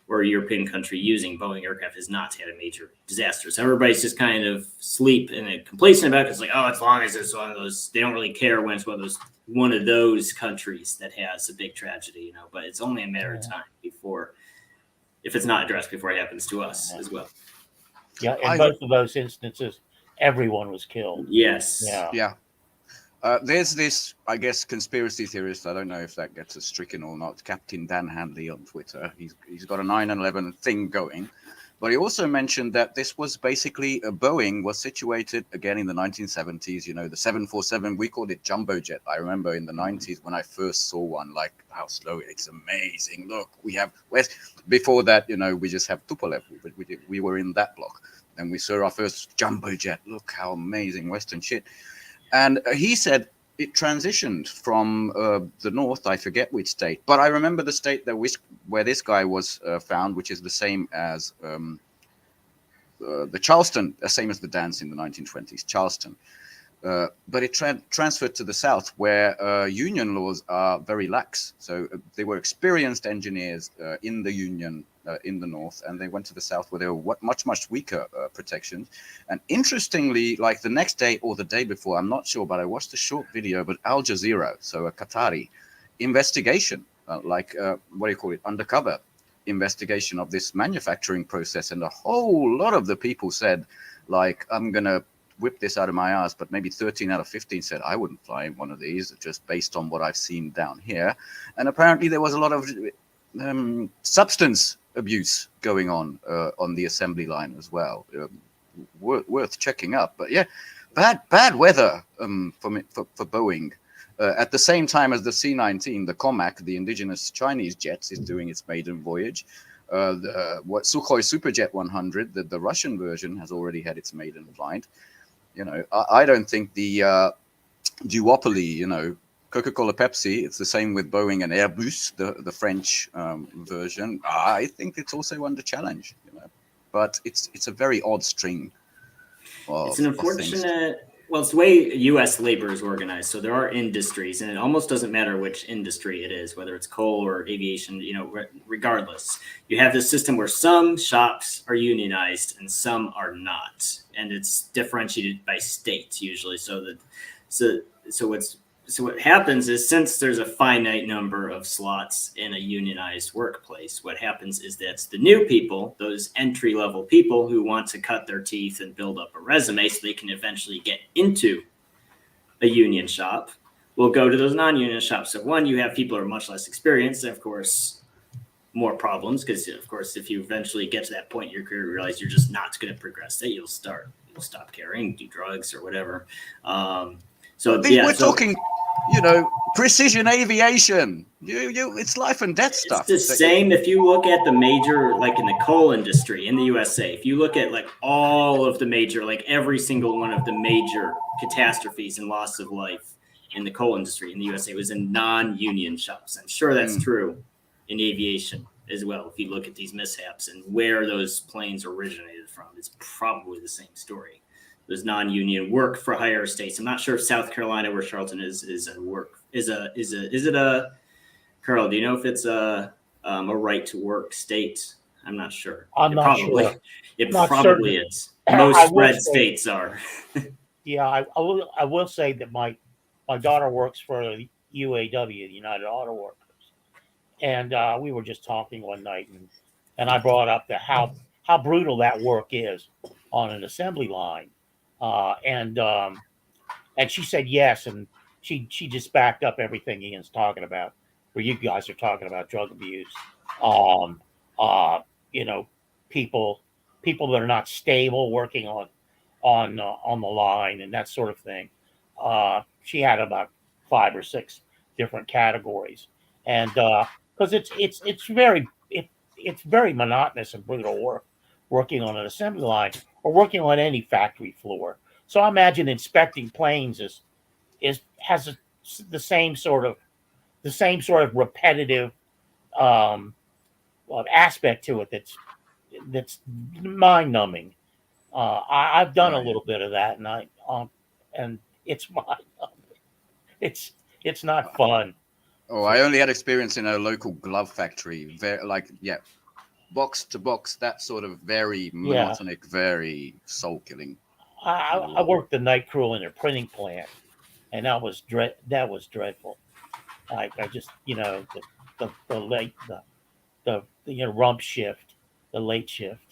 or a European country using Boeing aircraft has not had a major disaster. So everybody's just kind of sleep and complacent about it. It's like, as long as it's one of those, they don't really care when it's one of those countries that has a big tragedy, but it's only a matter of time before, if it's not addressed before it happens to us as well. Yeah, in both of those instances, everyone was killed. Yes. Yeah. There's this, I guess, conspiracy theorist. I don't know if that gets us stricken or not. Captain Dan Handley on Twitter. He's got a 9/11 thing going, but he also mentioned that this was basically Boeing was situated again in the 1970s. The 747. We called it jumbo jet. I remember in the 90s when I first saw one. Like how slow it's amazing. Look, we have before that. We just have Tupolev. We were in that block. and we saw our first jumbo jet. Look how amazing, Western shit. And he said it transitioned from the north. I forget which state, but I remember the state where this guy was found, which is the same as the Charleston, same as the dance in the 1920s, Charleston. But it transferred to the south, where union laws are very lax. So they were experienced engineers in the union in the north, and they went to the south where there were much weaker protections. And interestingly, like the next day or the day before, I'm not sure, but I watched a short video, but Al Jazeera, so a Qatari investigation, what do you call it, undercover investigation of this manufacturing process. And a whole lot of the people said, like, I'm going to whip this out of my ass, but maybe 13 out of 15 said I wouldn't fly one of these, just based on what I've seen down here. And apparently there was a lot of substance abuse going on the assembly line as well. Worth checking up. But yeah, bad weather for Boeing. At the same time as the C-19, the Comac, the indigenous Chinese jets, is doing its maiden voyage. What Sukhoi Superjet 100, the Russian version, has already had its maiden flight. You know, I don't think the duopoly, you know, Coca-Cola, Pepsi, it's the same with Boeing and Airbus, the French version. I think it's also under challenge, you know, but it's a very odd string. It's an unfortunate. Well, it's the way U.S. labor is organized. So there are industries, and it almost doesn't matter which industry it is, whether it's coal or aviation, you know, regardless. You have this system where some shops are unionized and some are not. And it's differentiated by states usually. So what happens is, since there's a finite number of slots in a unionized workplace, what happens is that's the new people, those entry-level people who want to cut their teeth and build up a resume so they can eventually get into a union shop, will go to those non-union shops. So one, you have people who are much less experienced, and of course, more problems, because of course, if you eventually get to that point in your career, you realize you're just not going to progress, that you'll stop caring, do drugs or whatever. We're talking, you know, precision aviation. It's life and death stuff. It's the same if you look at the major, like in the coal industry in the USA. If you look at like all of the major, like every single one of the major catastrophes and loss of life in the coal industry in the USA was in non-union shops. I'm sure that's true in aviation as well. If you look at these mishaps and where those planes originated from, it's probably the same story. Those non-union work for hire states. I'm not sure if South Carolina, where Charlton is it a Carl? Do you know if it's a right to work state? I'm not sure. I'm not sure. It probably is. Most red states are. Yeah, I will say that my daughter works for the UAW, the United Auto Workers, and we were just talking one night, and I brought up how brutal that work is on an assembly line. And she said yes, and she just backed up everything Ian's talking about, where you guys are talking about drug abuse, you know, people that are not stable working on the line and that sort of thing. She had about 5 or 6 different categories, and because it's very monotonous and brutal work working on an assembly line or working on any factory floor. So I imagine inspecting planes has the same sort of repetitive aspect to it that's mind numbing. I've done a little bit of that, and it's mind numbing. It's not fun. Oh, I only had experience in a local glove factory. Box to box, that sort of very monotonic, very soul killing. I worked the night crew in a printing plant, and that was dreadful. I just, you know, the rump shift, the late shift,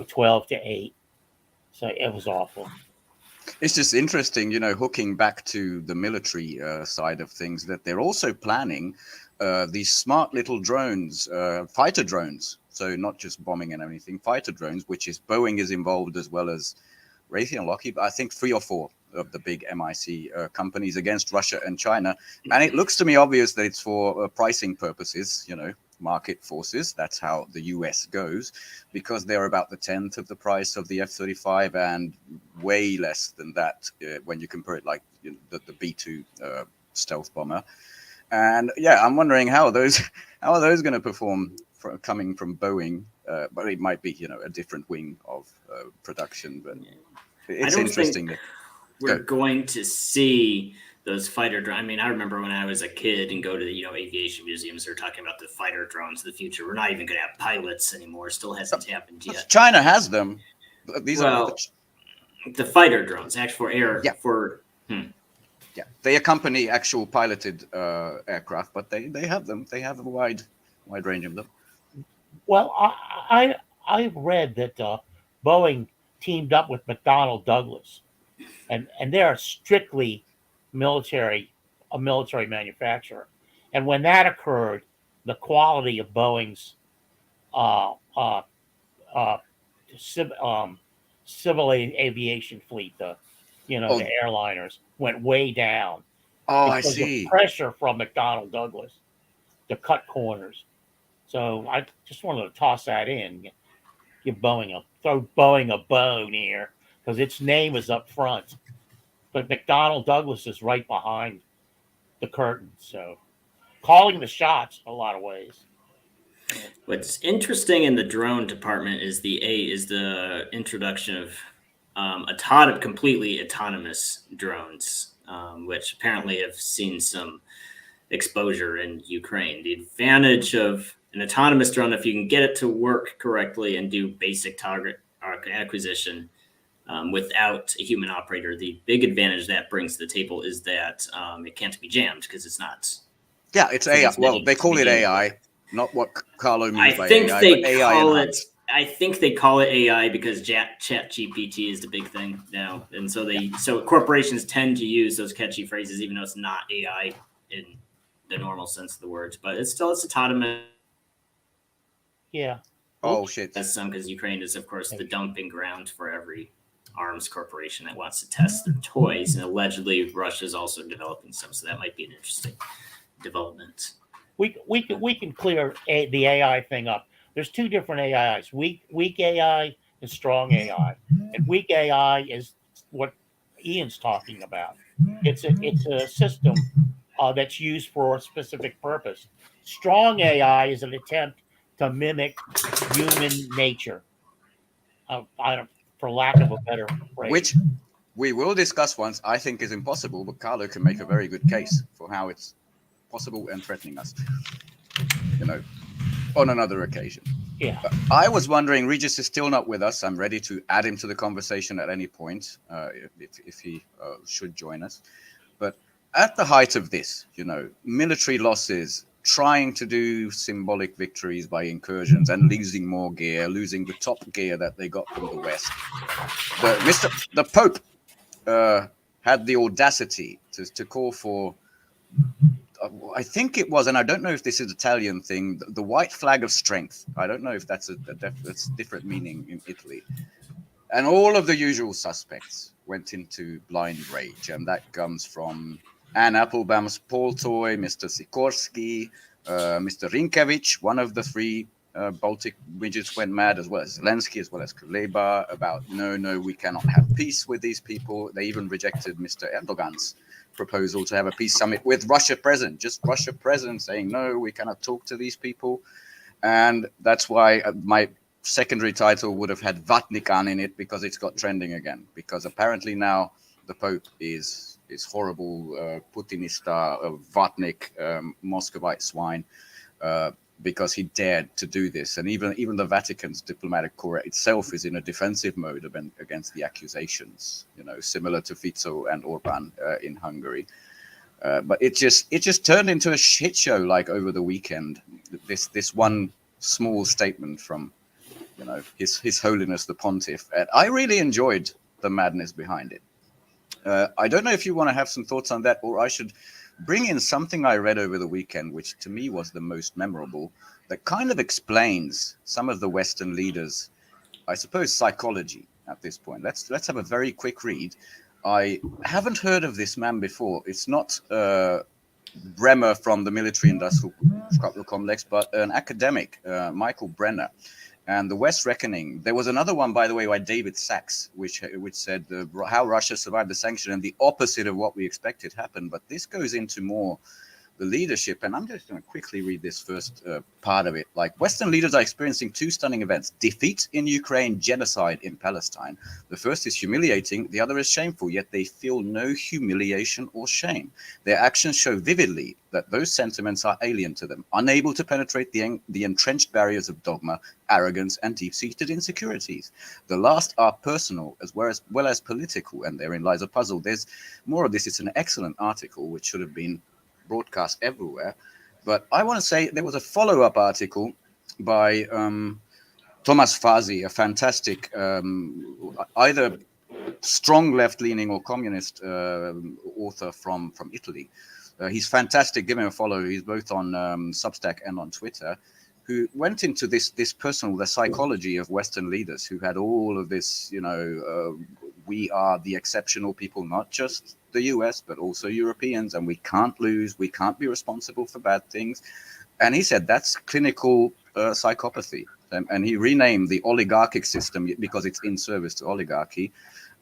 12 to 8. So it was awful. It's just interesting, hooking back to the military side of things, that they're also planning these smart little drones, fighter drones. So not just bombing and anything, fighter drones, which is Boeing is involved, as well as Raytheon, Lockheed, I think 3 or 4 of the big MIC companies against Russia and China. And it looks to me obvious that it's for pricing purposes. market forces. That's how the US goes, because they're about the 10th of the price of the F-35 and way less than that when you compare it like the B-2 stealth bomber. And yeah, I'm wondering how are those going to perform coming from Boeing, but it might be a different wing of production. But it's interesting that we're going to see those fighter drones. I mean, I remember when I was a kid and go to the aviation museums, they're talking about the fighter drones of the future. We're not even going to have pilots anymore. Still hasn't happened yet. China has them. These are the fighter drones, actually for air. Yeah. Yeah, they accompany actual piloted aircraft, but they have them. They have a wide range of them. Well, I've read that Boeing teamed up with McDonnell Douglas, and they are strictly a military manufacturer. And when that occurred, the quality of Boeing's civil aviation fleet, the airliners, went way down. Oh, because I see. of pressure from McDonnell Douglas to cut corners. So I just wanted to toss that in, throw Boeing a bone here because its name is up front, but McDonnell Douglas is right behind the curtain. So calling the shots in a lot of ways. What's interesting in the drone department is the introduction of completely autonomous drones, which apparently have seen some exposure in Ukraine. The advantage of an autonomous drone, if you can get it to work correctly and do basic target acquisition without a human operator, the big advantage that brings to the table is that it can't be jammed because it's not. Yeah, it's AI. Well, they call it AI, not what Carlo means by AI, but AI enhanced. I think they call it AI because ChatGPT is the big thing now, and so corporations tend to use those catchy phrases, even though it's not AI in the normal sense of the words, but it's autonomous. Yeah. Oh shit. That's some because Ukraine is, of course, the dumping ground for every arms corporation that wants to test their toys, and allegedly Russia is also developing some, so that might be an interesting development. We can clear the AI thing up. There's two different AIs: weak AI and strong AI. And weak AI is what Ian's talking about. It's a system that's used for a specific purpose. Strong AI is an attempt to mimic human nature. For lack of a better phrase. Which we will discuss once. I think is impossible, but Carlo can make a very good case for how it's possible and threatening us. On another occasion. Yeah. I was wondering, Regis is still not with us. I'm ready to add him to the conversation at any point if he should join us. But at the height of this, military losses, trying to do symbolic victories by incursions and losing more gear, losing the top gear that they got from the West. The Pope had the audacity to call for, I think it was, and I don't know if this is an Italian thing, the white flag of strength. I don't know if that's that's different meaning in Italy. And all of the usual suspects went into blind rage, and that comes from Anne Applebaum's Paul Toy, Mr. Sikorsky, Mr. Rinkevich, one of the three Baltic midgets went mad, as well as Zelensky, as well as Kuleba, about no, we cannot have peace with these people. They even rejected Mr. Erdogan's proposal to have a peace summit with Russia present, just Russia present, saying, no, we cannot talk to these people. And that's why my secondary title would have had Vatnikan in it, because it's got trending again, because apparently now the Pope is horrible Putinista, Vatnik, Muscovite swine, because he dared to do this. And even the Vatican's diplomatic corps itself is in a defensive mode against the accusations, similar to Fico and Orban in Hungary. But it just turned into a shit show, like over the weekend. This one small statement from His Holiness the Pontiff. And I really enjoyed the madness behind it. I don't know if you want to have some thoughts on that, or I should bring in something I read over the weekend, which to me was the most memorable, that kind of explains some of the Western leaders, I suppose, psychology at this point. Let's have a very quick read. I haven't heard of this man before. It's not Bremer from the military industrial complex, but an academic, Michael Brenner. And the West Reckoning. There was another one, by the way, by David Sachs, which said how Russia survived the sanction, and the opposite of what we expected happened. But this goes into more the leadership, and I'm just going to quickly read this first part of it. Like, Western leaders are experiencing two stunning events: defeat in Ukraine, genocide in Palestine. The first is humiliating, the other is shameful, yet they feel no humiliation or shame. Their actions show vividly that those sentiments are alien to them, unable to penetrate the entrenched barriers of dogma, arrogance, and deep-seated insecurities. The last are personal as well as political, and therein lies a puzzle. There's more of this. It's an excellent article, which should have been broadcast everywhere. But I want to say there was a follow-up article by Thomas Fazi, a fantastic either strong left-leaning or communist author from Italy. He's fantastic. Give him a follow. He's both on Substack and on Twitter, who went into the psychology of Western leaders who had all of this, we are the exceptional people, not just the US, but also Europeans, and we can't lose, we can't be responsible for bad things. And he said that's clinical psychopathy. And he renamed the oligarchic system, because it's in service to oligarchy,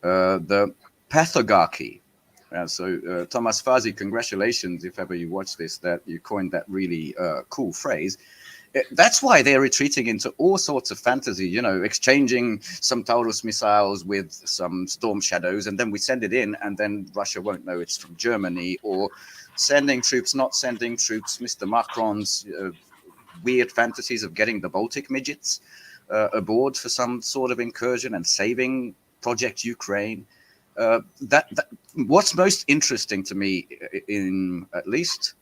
the pathogarchy. So Thomas Fazi, congratulations, if ever you watch this, that you coined that really cool phrase. That's why they're retreating into all sorts of fantasy, exchanging some Taurus missiles with some Storm Shadows, and then we send it in, and then Russia won't know it's from Germany, or sending troops, not sending troops, Mr. Macron's weird fantasies of getting the Baltic midgets aboard for some sort of incursion and saving Project Ukraine. What's most interesting to me in at least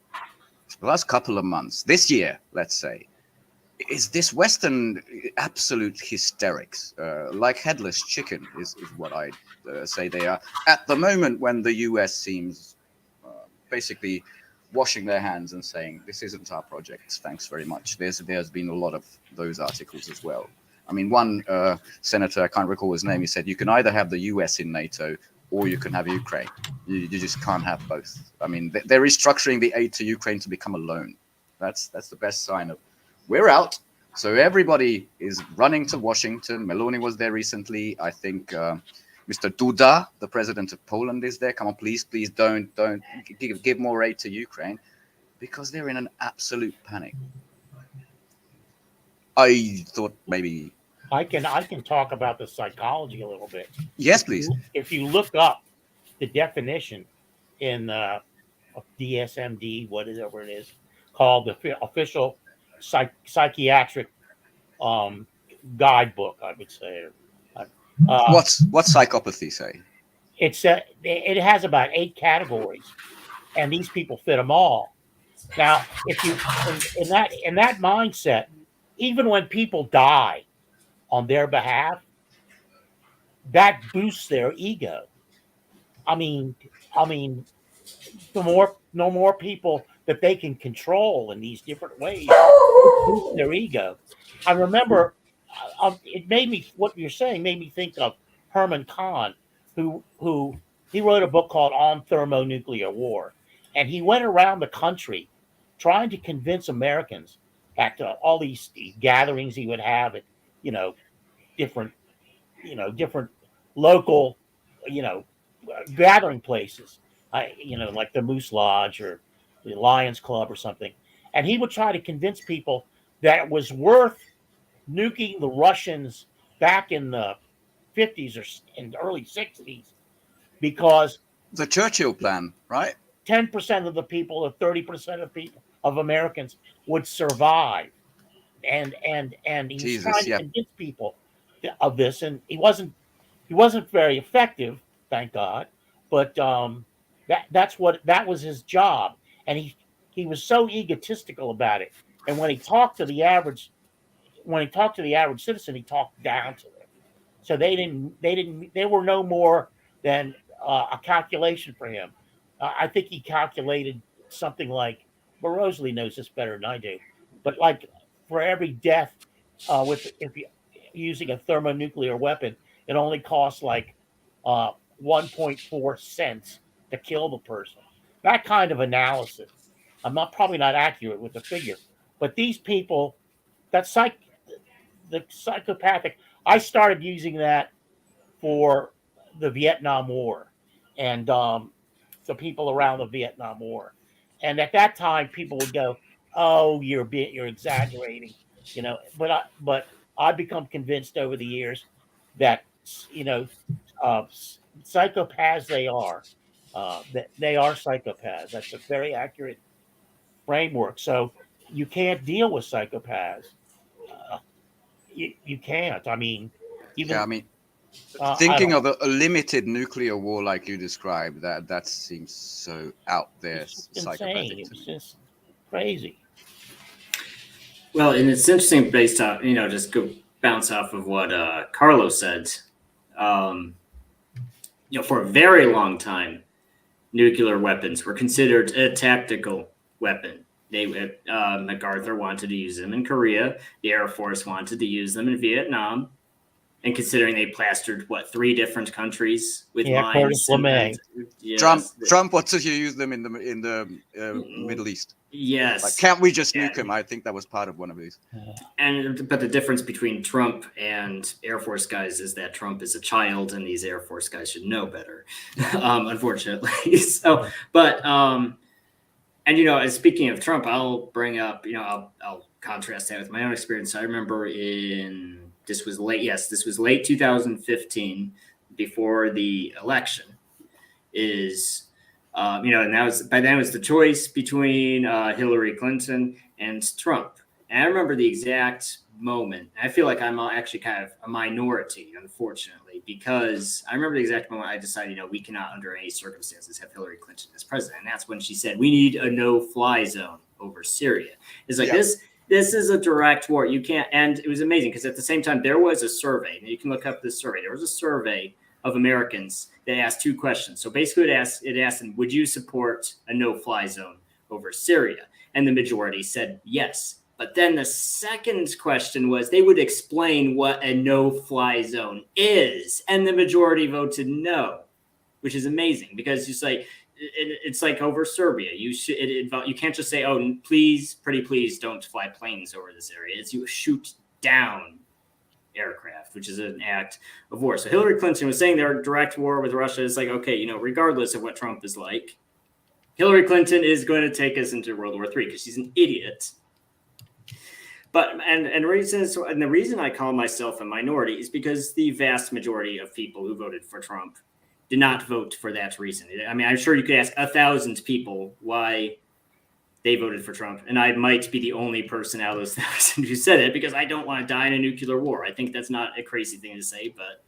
the last couple of months, this year, let's say, is this Western absolute hysterics, like headless chicken is what I say they are at the moment, when the US seems basically washing their hands and saying, this isn't our project, thanks very much. There's been a lot of those articles as well. I mean, one senator, I can't recall his name, he said, you can either have the US in NATO or you can have Ukraine. You just can't have both. I mean, they're restructuring the aid to Ukraine to become a loan. That's the best sign of we're out. So everybody is running to Washington. Meloni was there recently. I think Mr. Duda, the president of Poland, is there. Come on, please don't give more aid to Ukraine, because they're in an absolute panic. I thought maybe I can talk about the psychology a little bit. Yes, please. If you look up the definition in DSMD, whatever it is called, the official psychiatric guidebook, I would say. What's psychopathy say? It has about 8 categories, and these people fit them all. Now, if you in that mindset, even when people die on their behalf, that boosts their ego. I mean, the more people that they can control in these different ways, boost their ego. I remember what you're saying made me think of Herman Kahn, who he wrote a book called On Thermonuclear War, and he went around the country trying to convince Americans at all these gatherings he would have at different different local gathering places, like the Moose Lodge or the Lions Club or something, and he would try to convince people that it was worth nuking the Russians back in the 50s or in the early 60s, because the Churchill plan, right? 10% of the people or 30% of Americans would survive, and he was trying to convince people of this, and he wasn't very effective, thank God, but that was his job, and he was so egotistical about it, and when he talked to the average citizen, he talked down to them. So they were no more than a calculation for him. I think he calculated something like, well, Rosalie knows this better than I do, but like for every death if you using a thermonuclear weapon, it only costs like 1.4 cents to kill the person. That kind of analysis. I'm not probably not accurate with the figure, but these people, the psychopathic. I started using that for the Vietnam War and the people around the Vietnam War. And at that time, people would go, "Oh, you're exaggerating," But I've become convinced over the years that uh, psychopaths they are. That they are psychopaths. That's a very accurate framework. So you can't deal with psychopaths. Uh, you can't. I mean, Yeah, even I mean, I thinking don't. of a limited nuclear war like you described, that seems so out there, It's just insane. psychopathic It to was me. just crazy. Well, and it's interesting based on, just go bounce off of what Carlos said. For a very long time, nuclear weapons were considered a tactical weapon. MacArthur wanted to use them in Korea. The Air Force wanted to use them in Vietnam. And considering they plastered 3 different countries with Yeah, Curtis mines, LeMay. Trump wants to use them in the Middle East. Yes. Like, can't we just nuke him? I think that was part of one of these. But the difference between Trump and Air Force guys is that Trump is a child, and these Air Force guys should know better, unfortunately. So, but and speaking of Trump, I'll bring up, I'll contrast that with my own experience. I remember this was late 2015, before the election. And by then it was the choice between Hillary Clinton and Trump. And I remember the exact moment. I feel like I'm actually kind of a minority, unfortunately, because I remember the exact moment I decided, we cannot under any circumstances have Hillary Clinton as president. And that's when she said, we need a no-fly zone over Syria. It's like, this is a direct war. You can't, and it was amazing because at the same time, there was a survey, and you can look up this survey. There was a survey of Americans that asked 2 questions. So basically it asked them, would you support a no-fly zone over Syria? And the majority said yes. But then the second question was they would explain what a no-fly zone is. And the majority voted no, which is amazing because it's like over Serbia. You can't just say, oh, please, pretty please don't fly planes over this area. It's you shoot down aircraft, which is an act of war. So Hillary Clinton was saying their direct war with Russia is like, okay, regardless of what Trump is like, Hillary Clinton is going to take us into World War III because she's an idiot. But the reason I call myself a minority is because the vast majority of people who voted for Trump did not vote for that reason. I mean, I'm sure you could ask 1,000 people why they voted for Trump, and I might be the only person out of those 1,000 who said it because I don't want to die in a nuclear war. I think that's not a crazy thing to say, but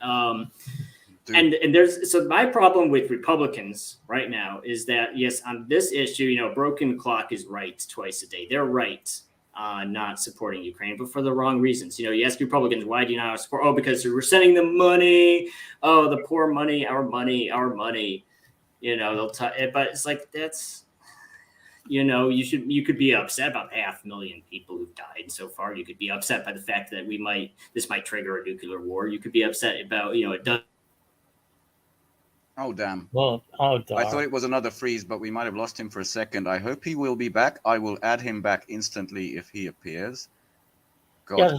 so my problem with Republicans right now is that, yes, on this issue, broken clock is right twice a day. They're right not supporting Ukraine, but for the wrong reasons. You ask Republicans, why do you not support? Oh, because we're sending them money. Oh, the poor money, our money. They'll but it's like, that's, you could be upset about 500,000 people who've died so far. You could be upset by the fact that this might trigger a nuclear war. You could be upset about, it does. Oh, damn. Well, I thought it was another freeze, but we might have lost him for a second. I hope he will be back. I will add him back instantly if he appears. God.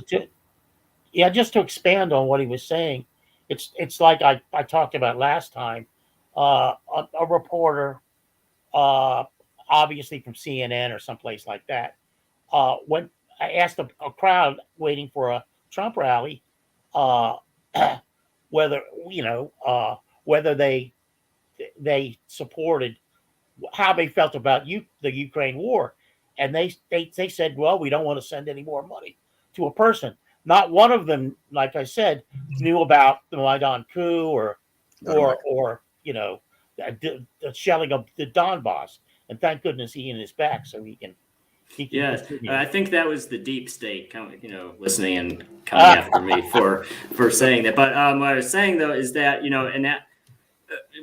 Just to expand on what he was saying, it's like I talked about last time. A reporter, obviously from CNN or someplace like that, when I asked a crowd waiting for a Trump rally, whether they supported, how they felt about the Ukraine war, and they said, well, we don't want to send any more money to a person. Not one of them, like I said, knew about the Maidan coup or the shelling of the Donbass. And thank goodness Ian is back, so he can. Yes, I think that was the deep state, listening and coming after me for saying that. But what I was saying though is that and that.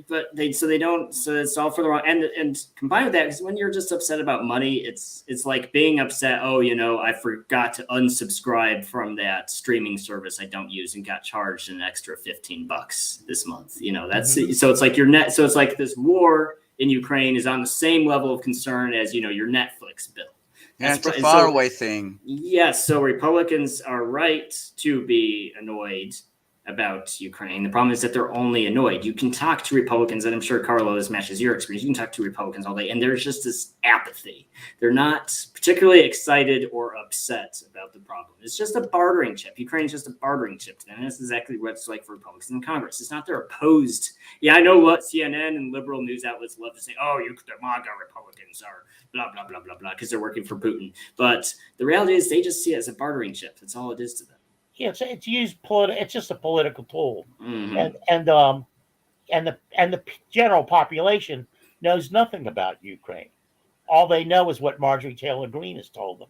But so it's all for the wrong, and combined with that, because when you're just upset about money, it's like being upset. Oh, I forgot to unsubscribe from that streaming service I don't use and got charged an extra $15 this month. That's so it's like your net. So it's like this war in Ukraine is on the same level of concern as, your Netflix bill. Yeah, it's a faraway thing. Yes, so Republicans are right to be annoyed about Ukraine. The problem is that they're only annoyed. You can talk to Republicans, and I'm sure, Carlo, this matches your experience. You can talk to Republicans all day, and there's just this apathy. They're not particularly excited or upset about the problem. It's just a bartering chip. Ukraine is just a bartering chip to them, and that's exactly what it's like for Republicans in Congress. It's not they're opposed. Yeah, I know what CNN and liberal news outlets love to say, the MAGA Republicans are blah, blah, blah, blah, blah, because they're working for Putin. But the reality is they just see it as a bartering chip. That's all it is to them. Yeah, it's used it's just a political tool, Mm-hmm. and the general population knows nothing about Ukraine. All they know is what Marjorie Taylor Greene has told them,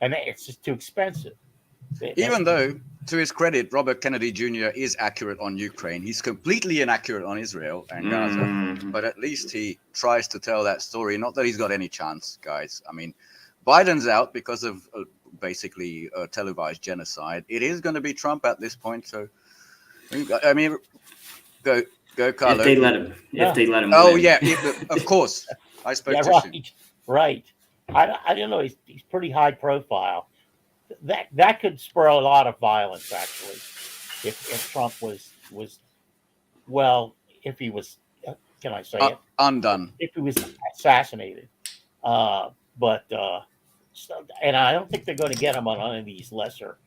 and it's just too expensive. Even though, to his credit, Robert Kennedy Jr. is accurate on Ukraine, he's completely inaccurate on Israel and Gaza. Mm-hmm. But at least he tries to tell that story. Not that he's got any chance, guys. I mean, Biden's out because of basically televised genocide. It is going to be Trump at this point. So, I mean, go, Carlo. If they let him. If they let him. Oh, win. yeah, of course. I spoke Yeah, too right, soon. right. I don't know. He's pretty high profile. That could spur a lot of violence, actually, if Trump was if he was, can I say it? Undone. If he was assassinated. And I don't think they're going to get him on any of these lesser,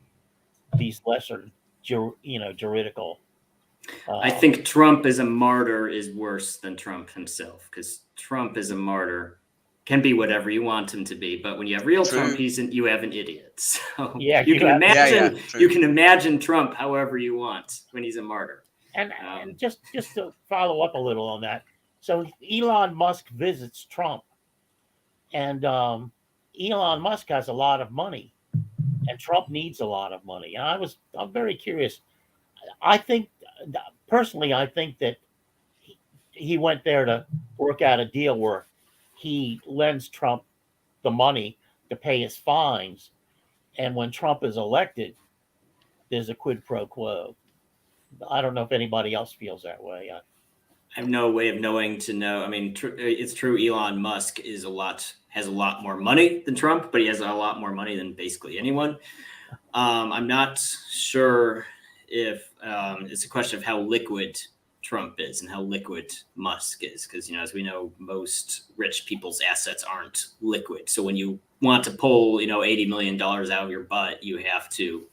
juridical. I think Trump as a martyr is worse than Trump himself, because Trump as a martyr can be whatever you want him to be, but when you have real True. Trump, you have an idiot. So Yeah, you can imagine true. you can imagine Trump however you want when he's a martyr. And just to follow up a little on that, so Elon Musk visits Trump, and Elon Musk has a lot of money, and Trump needs a lot of money. And I'm very curious. I think that he went there to work out a deal where he lends Trump the money to pay his fines, and when Trump is elected, there's a quid pro quo. I don't know if anybody else feels that way. I have no way of knowing to know. I mean, it's true. Elon Musk has a lot more money than Trump, but he has a lot more money than basically anyone. I'm not sure if it's a question of how liquid Trump is and how liquid Musk is, because as we know, most rich people's assets aren't liquid. So when you want to pull $80 million out of your butt, you have to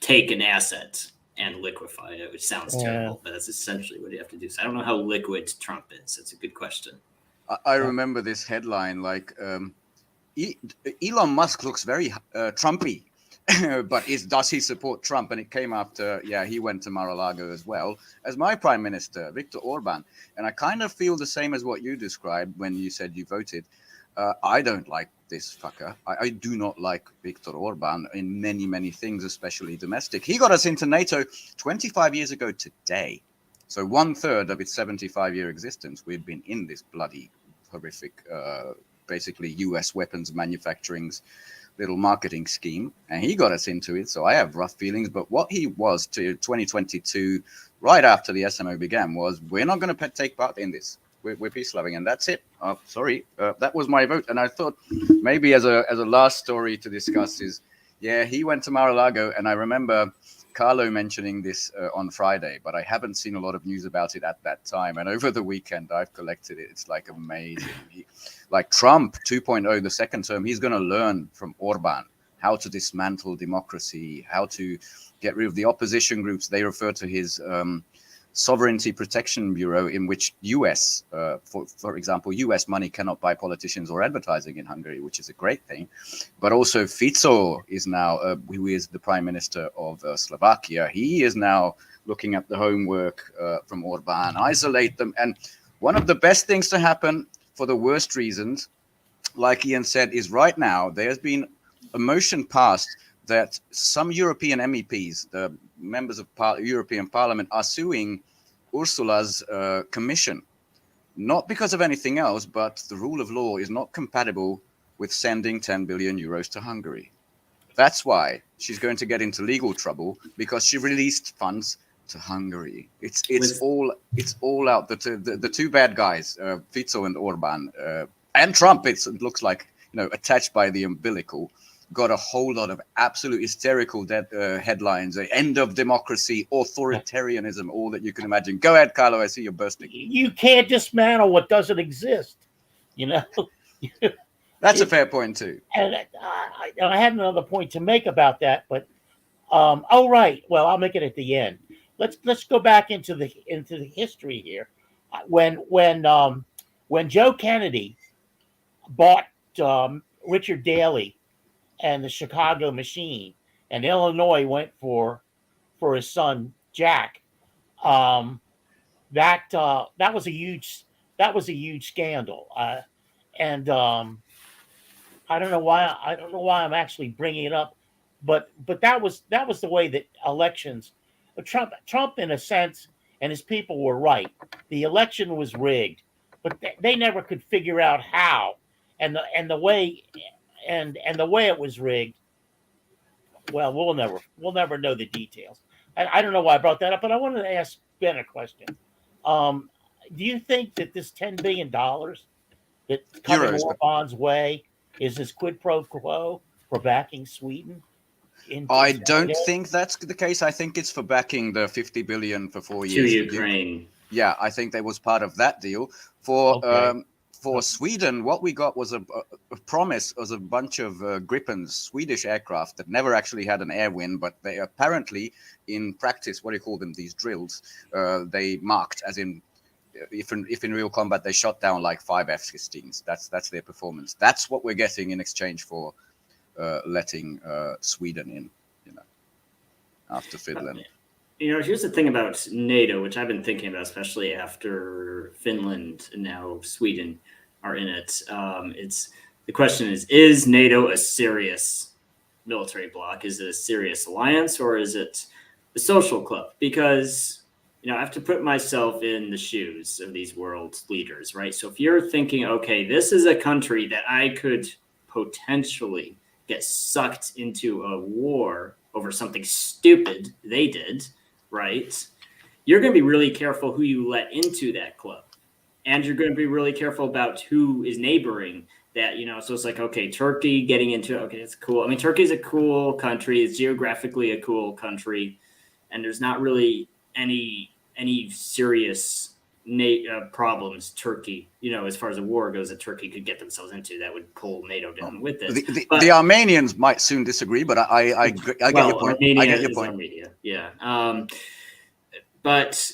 take an asset and liquefy it, which sounds terrible, but that's essentially what you have to do. So I don't know how liquid Trump is. That's a good question. I remember this headline, like Elon Musk looks very Trumpy, but does he support Trump? And it came after, he went to Mar-a-Lago as well as my prime minister, Viktor Orban. And I kind of feel the same as what you described when you said you voted. I don't like this fucker. I do not like Viktor Orban in many, many things, especially domestic. He got us into NATO 25 years ago today. So 1/3 of its 75-year existence, we've been in this bloody, horrific, basically US weapons manufacturing's little marketing scheme. And he got us into it. So I have rough feelings. But what he was to 2022, right after the SMO began, was we're not going to take part in this. We're peace loving, and that's it. Sorry, that was my vote. And I thought maybe as a last story to discuss is, he went to Mar-a-Lago, and I remember Carlo mentioning this on Friday, but I haven't seen a lot of news about it at that time. And over the weekend, I've collected it. It's like amazing. Like Trump 2.0, the second term, he's going to learn from Orban how to dismantle democracy, how to get rid of the opposition groups. They refer to his Sovereignty Protection Bureau, in which US, for example, US money cannot buy politicians or advertising in Hungary, which is a great thing. But also Fico is now, who is the prime minister of Slovakia. He is now looking at the homework from Orban, isolate them. And one of the best things to happen for the worst reasons, like Ian said, is right now there's been a motion passed that some European MEPs, the members of European Parliament, are suing Ursula's commission, not because of anything else, but the rule of law is not compatible with sending 10 billion euros to Hungary. That's why she's going to get into legal trouble, because she released funds to Hungary. It's all out. The two bad guys, Fico and Orban, and Trump. It looks like, attached by the umbilical. Got a whole lot of absolute hysterical headlines. The end of democracy, authoritarianism, all that you can imagine. Go ahead, Carlo. I see you're bursting. You can't dismantle what doesn't exist. That's a fair point too. And I had another point to make about that, but right. Well, I'll make it at the end. Let's go back into the history here. When Joe Kennedy bought Richard Daley and the Chicago Machine, and Illinois went for his son Jack, that was a huge scandal. And I don't know why I'm actually bringing it up, but that was the way that elections. Trump in a sense and his people were right. The election was rigged, but they never could figure out how, and the way it was rigged. Well, we'll never know the details. I don't know why I brought that up, but I wanted to ask Ben a question. Do you think that this $10 billion that's coming Orban's way is this quid pro quo for backing Sweden? I don't think that's the case. I think it's for backing the 50 billion for 4 years to Ukraine. Yeah, I think that was part of that deal. For Sweden, what we got was a promise of a bunch of Gripens, Swedish aircraft that never actually had an air win, but they apparently in practice, what do you call them? These drills, they marked, as in if in real combat they shot down like 5 F-16s. That's their performance. That's what we're getting in exchange for letting Sweden in, after Finland. Here's the thing about NATO, which I've been thinking about, especially after Finland and now Sweden are in it. The question is NATO a serious military bloc? Is it a serious alliance, or is it a social club? Because I have to put myself in the shoes of these world leaders, right? So if you're thinking, okay, this is a country that I could potentially get sucked into a war over something stupid they did, right? You're going to be really careful who you let into that club. And you're going to be really careful about who is neighboring that, so it's like, okay, Turkey getting into, okay, it's cool. I mean, Turkey's a cool country. It's geographically a cool country. And there's not really any serious problems Turkey, as far as a war goes, that Turkey could get themselves into that would pull NATO down with it. The Armenians might soon disagree, but I get your point. I get your point. Armenia, yeah. But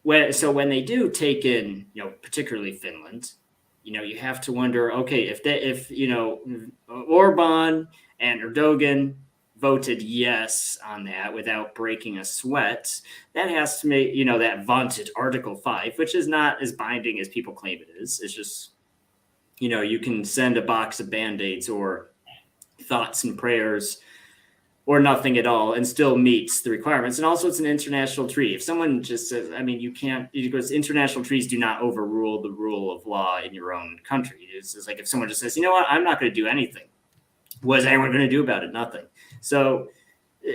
when they do take in, particularly Finland, you have to wonder, okay, if Orban and Erdogan voted yes on that without breaking a sweat, that has to make, that vaunted Article 5, which is not as binding as people claim it is. It's just, you can send a box of Band-Aids or thoughts and prayers or nothing at all and still meets the requirements. And also it's an international treaty. If someone just says, you can't, because international treaties do not overrule the rule of law in your own country. It's like if someone just says, I'm not going to do anything. What is anyone going to do about it? Nothing. So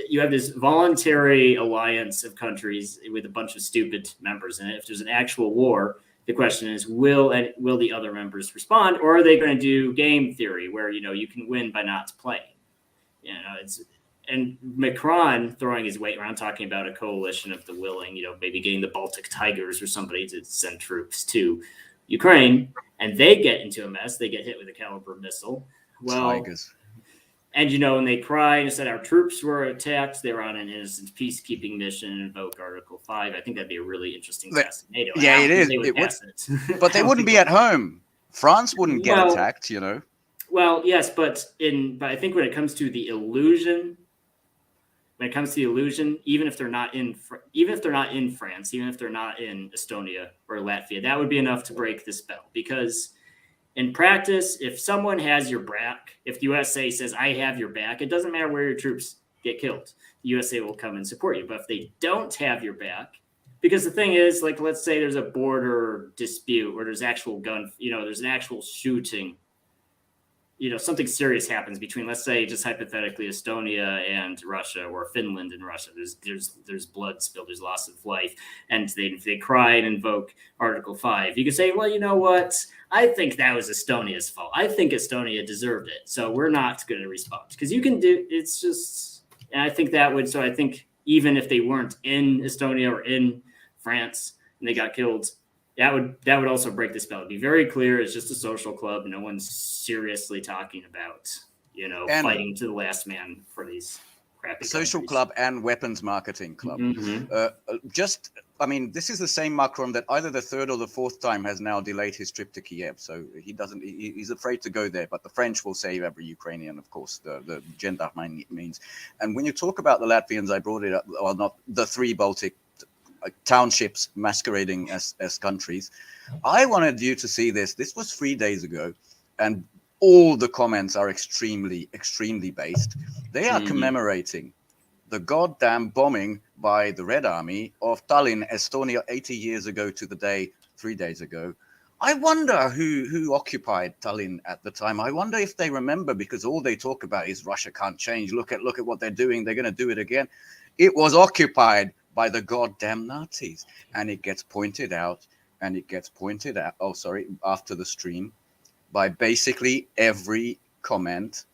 you have this voluntary alliance of countries with a bunch of stupid members in it. If there's an actual war, the question is, will the other members respond, or are they going to do game theory where, you can win by not playing? And Macron throwing his weight around, talking about a coalition of the willing, maybe getting the Baltic Tigers or somebody to send troops to Ukraine, and they get into a mess. They get hit with a Caliber missile. Well, Tigers. And, and they cry and said our troops were attacked. They were on an innocent peacekeeping mission and invoke Article 5. I think that'd be a really interesting test in NATO. Yeah, it is. But they wouldn't be at home. France wouldn't get attacked, Well, yes, but I think when it comes to the illusion, even if they're not in France, even if they're not in Estonia or Latvia, that would be enough to break the spell. Because in practice, if someone has your back, if the USA says, I have your back, it doesn't matter where your troops get killed. The USA will come and support you. But if they don't have your back, because the thing is, like, let's say there's a border dispute or there's actual there's an actual shooting, something serious happens between, let's say, just hypothetically, Estonia and Russia, or Finland and Russia. There's blood spilled, there's loss of life, and they cry and invoke Article 5. You could say, well, you know what? I think that was Estonia's fault. I think Estonia deserved it, so we're not going to respond, because you can do. It's just, and I think that would. So I think even if they weren't in Estonia or in France and they got killed, that would also break the spell. It'd be very clear. It's just a social club. No one's seriously talking about, fighting to the last man for these crappy social countries. club and weapons marketing club. Mm-hmm. This is the same Macron that either the third or the fourth time has now delayed his trip to Kiev. So he's afraid to go there, but the French will save every Ukrainian, of course, the gendarme means. And when you talk about the Latvians, I brought it up, well, not the three Baltic townships masquerading as countries. I wanted you to see this. This was 3 days ago, and all the comments are extremely, extremely based. They are commemorating the goddamn bombing by the Red Army of Tallinn, Estonia, 80 years ago to the day 3 days ago. I wonder who occupied Tallinn at the time. I wonder if they remember, because all they talk about is Russia can't change. Look at what they're doing. They're going to do it again. It was occupied by the goddamn Nazis, and it gets pointed out, after the stream, by basically every comment.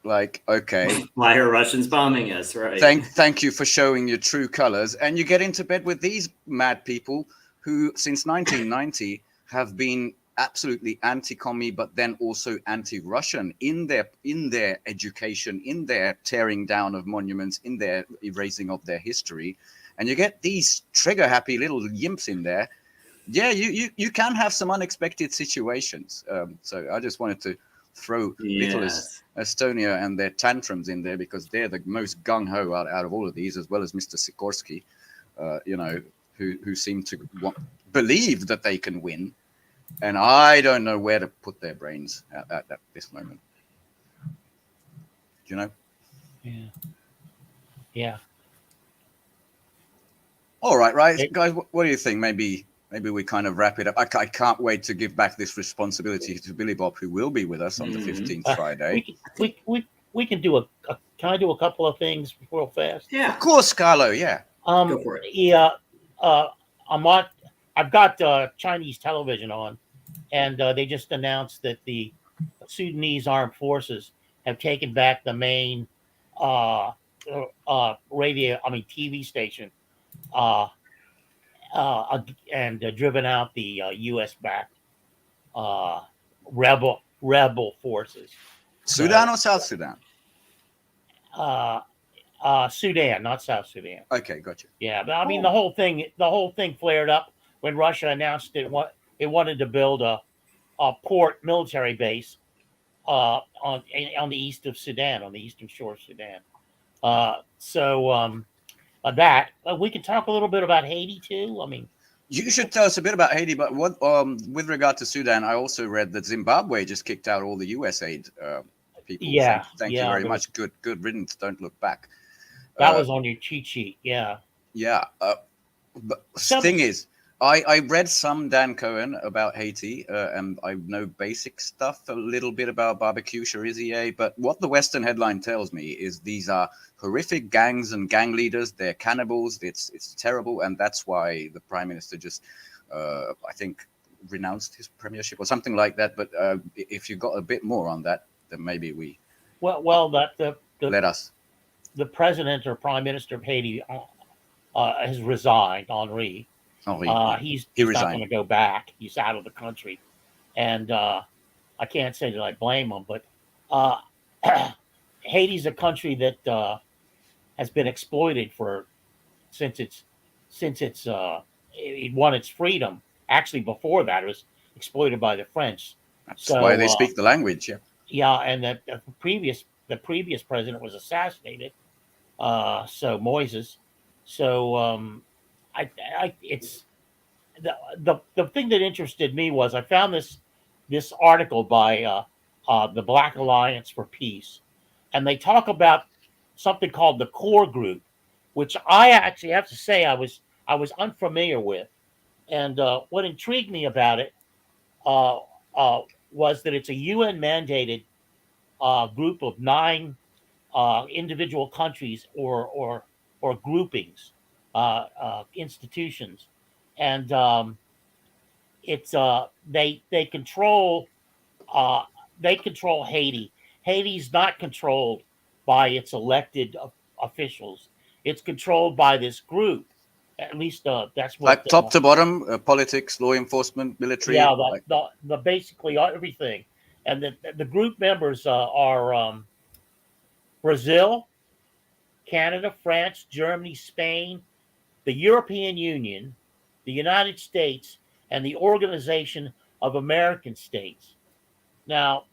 Like, okay, why are Russians bombing us? Right. Thank you for showing your true colors. And you get into bed with these mad people who, since 1990, have been absolutely anti-commie, but then also anti-Russian in their education, in their tearing down of monuments, in their erasing of their history. And you get these trigger-happy little yimps in there. Yeah, you can have some unexpected situations. So I just wanted to throw little Estonia and their tantrums in there, because they're the most gung-ho out of all of these, as well as Mr. Sikorsky, who seem to believe that they can win. And I don't know where to put their brains at this moment. Yeah. All right, guys. What do you think? Maybe we kind of wrap it up. I can't wait to give back this responsibility to Billy Bob, who will be with us on the 15th Friday. We can do can I do a couple of things real fast? Yeah, of course, Carlo. Yeah. Go for it. Yeah. I've got Chinese television on, and they just announced that the Sudanese armed forces have taken back the main TV station, and driven out the U.S.-backed rebel forces. Sudan or South Sudan? Sudan, not South Sudan. Okay, gotcha. Yeah, but I mean the whole thing flared up when Russia announced it wanted to build a port military base on the east of Sudan, on the eastern shore of Sudan. That we can talk a little bit about Haiti too. I mean, you should tell us a bit about Haiti, but what with regard to Sudan, I also read that Zimbabwe just kicked out all the U.S. aid people. Yeah, thank you very much. Good riddance. Don't look back. That was on your cheat sheet. Yeah. Yeah. But the thing is, I read some Dan Cohen about Haiti, and I know basic stuff, a little bit about barbecue chorizier, but what the Western headline tells me is these are horrific gangs and gang leaders. They're cannibals. It's terrible, and that's why the Prime Minister just, I think, renounced his premiership or something like that. But if you got a bit more on that, then maybe we... let us. The president or prime minister of Haiti has resigned, Henri. He's not going to go back. He's out of the country. And I can't say that I blame him, but Haiti's a country that has been exploited since it won its freedom. Actually, before that, it was exploited by the French. That's why they speak the language. Yeah. Yeah, and the previous president was assassinated. So Moises. So it's the thing that interested me was I found this article by the Black Alliance for Peace, and they talk about something called the core group, which I actually have to say I was was that it's a UN mandated group of 9 individual countries or groupings, institutions, and it's uh, they control Haiti. Haiti's not controlled by its elected officials. It's controlled by this group. At least that's what. Like top to bottom, politics, law enforcement, military. Yeah, Like, the basically everything, and the group members are Brazil, Canada, France, Germany, Spain, the European Union, the United States, and the Organization of American States. Now,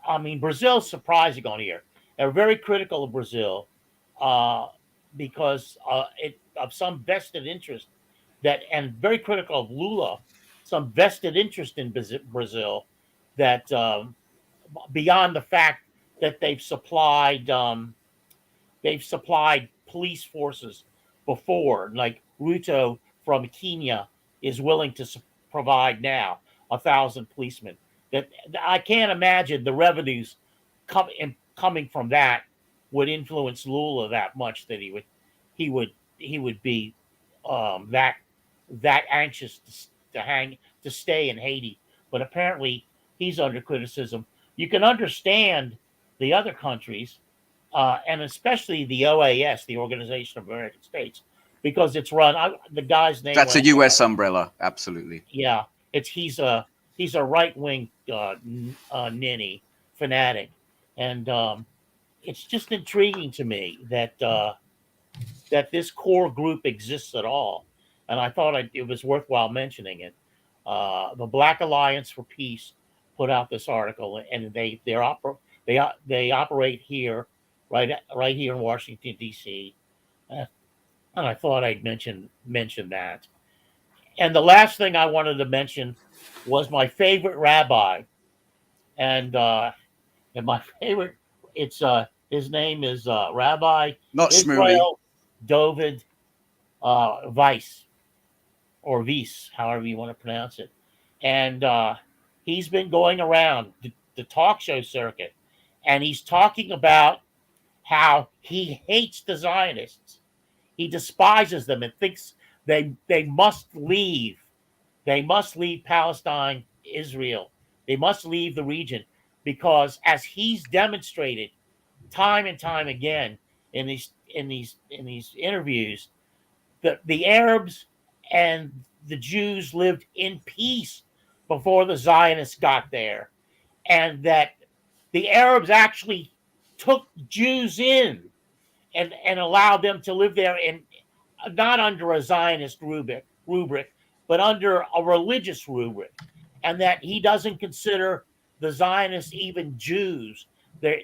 I mean, Brazil's surprising on here. They're very critical of Brazil uh, because of some vested interest and very critical of Lula, some vested interest in Brazil that beyond the fact that they've supplied police forces before, like Ruto from Kenya is willing to provide now 1,000 policemen. That I can't imagine the revenues coming from that would influence Lula that much that he would be that anxious to stay in Haiti. But apparently he's under criticism. You can understand the other countries and especially the OAS, the Organization of American States, because it's run. The guy's name. that's a U.S. umbrella, absolutely. Yeah, he's a right wing ninny fanatic, and it's just intriguing to me that that this core group exists at all, and I thought it was worthwhile mentioning it. The Black Alliance for Peace put out this article, and they operate here, right here in Washington D.C. And I thought I'd mention that. And the last thing I wanted to mention was my favorite rabbi, and my favorite it's his name is Rabbi Not Shmuley. Israel David Weiss, or Weiss, however you want to pronounce it. And he's been going around the talk show circuit, and he's talking about how he hates the Zionists. He despises them and thinks they must leave. They must leave Palestine, Israel. They must leave the region because, as he's demonstrated time and time again in these interviews, the Arabs and the Jews lived in peace before the Zionists got there, and that the Arabs actually took Jews in and allowed them to live there in not under a Zionist rubric, but under a religious rubric, and that he doesn't consider the Zionists even Jews. They're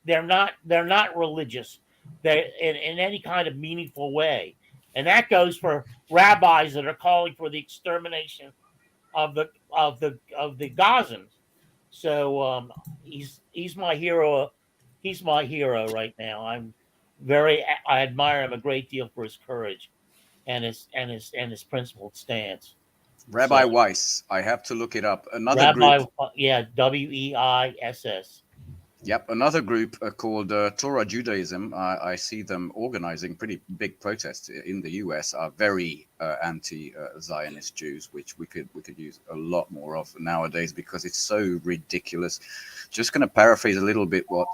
not religious. They're in any kind of meaningful way, and that goes for rabbis that are calling for the extermination of the Gazans. So he's my hero. He's my hero right now. I admire him a great deal for his courage and his principled stance. Rabbi Weiss. I have to look it up. Another Rabbi, group. yeah, Weiss. Yep, another group called Torah Judaism. I see them organizing pretty big protests in the U.S. Are very anti-Zionist Jews, which we could use a lot more of nowadays because it's so ridiculous. Just going to paraphrase a little bit what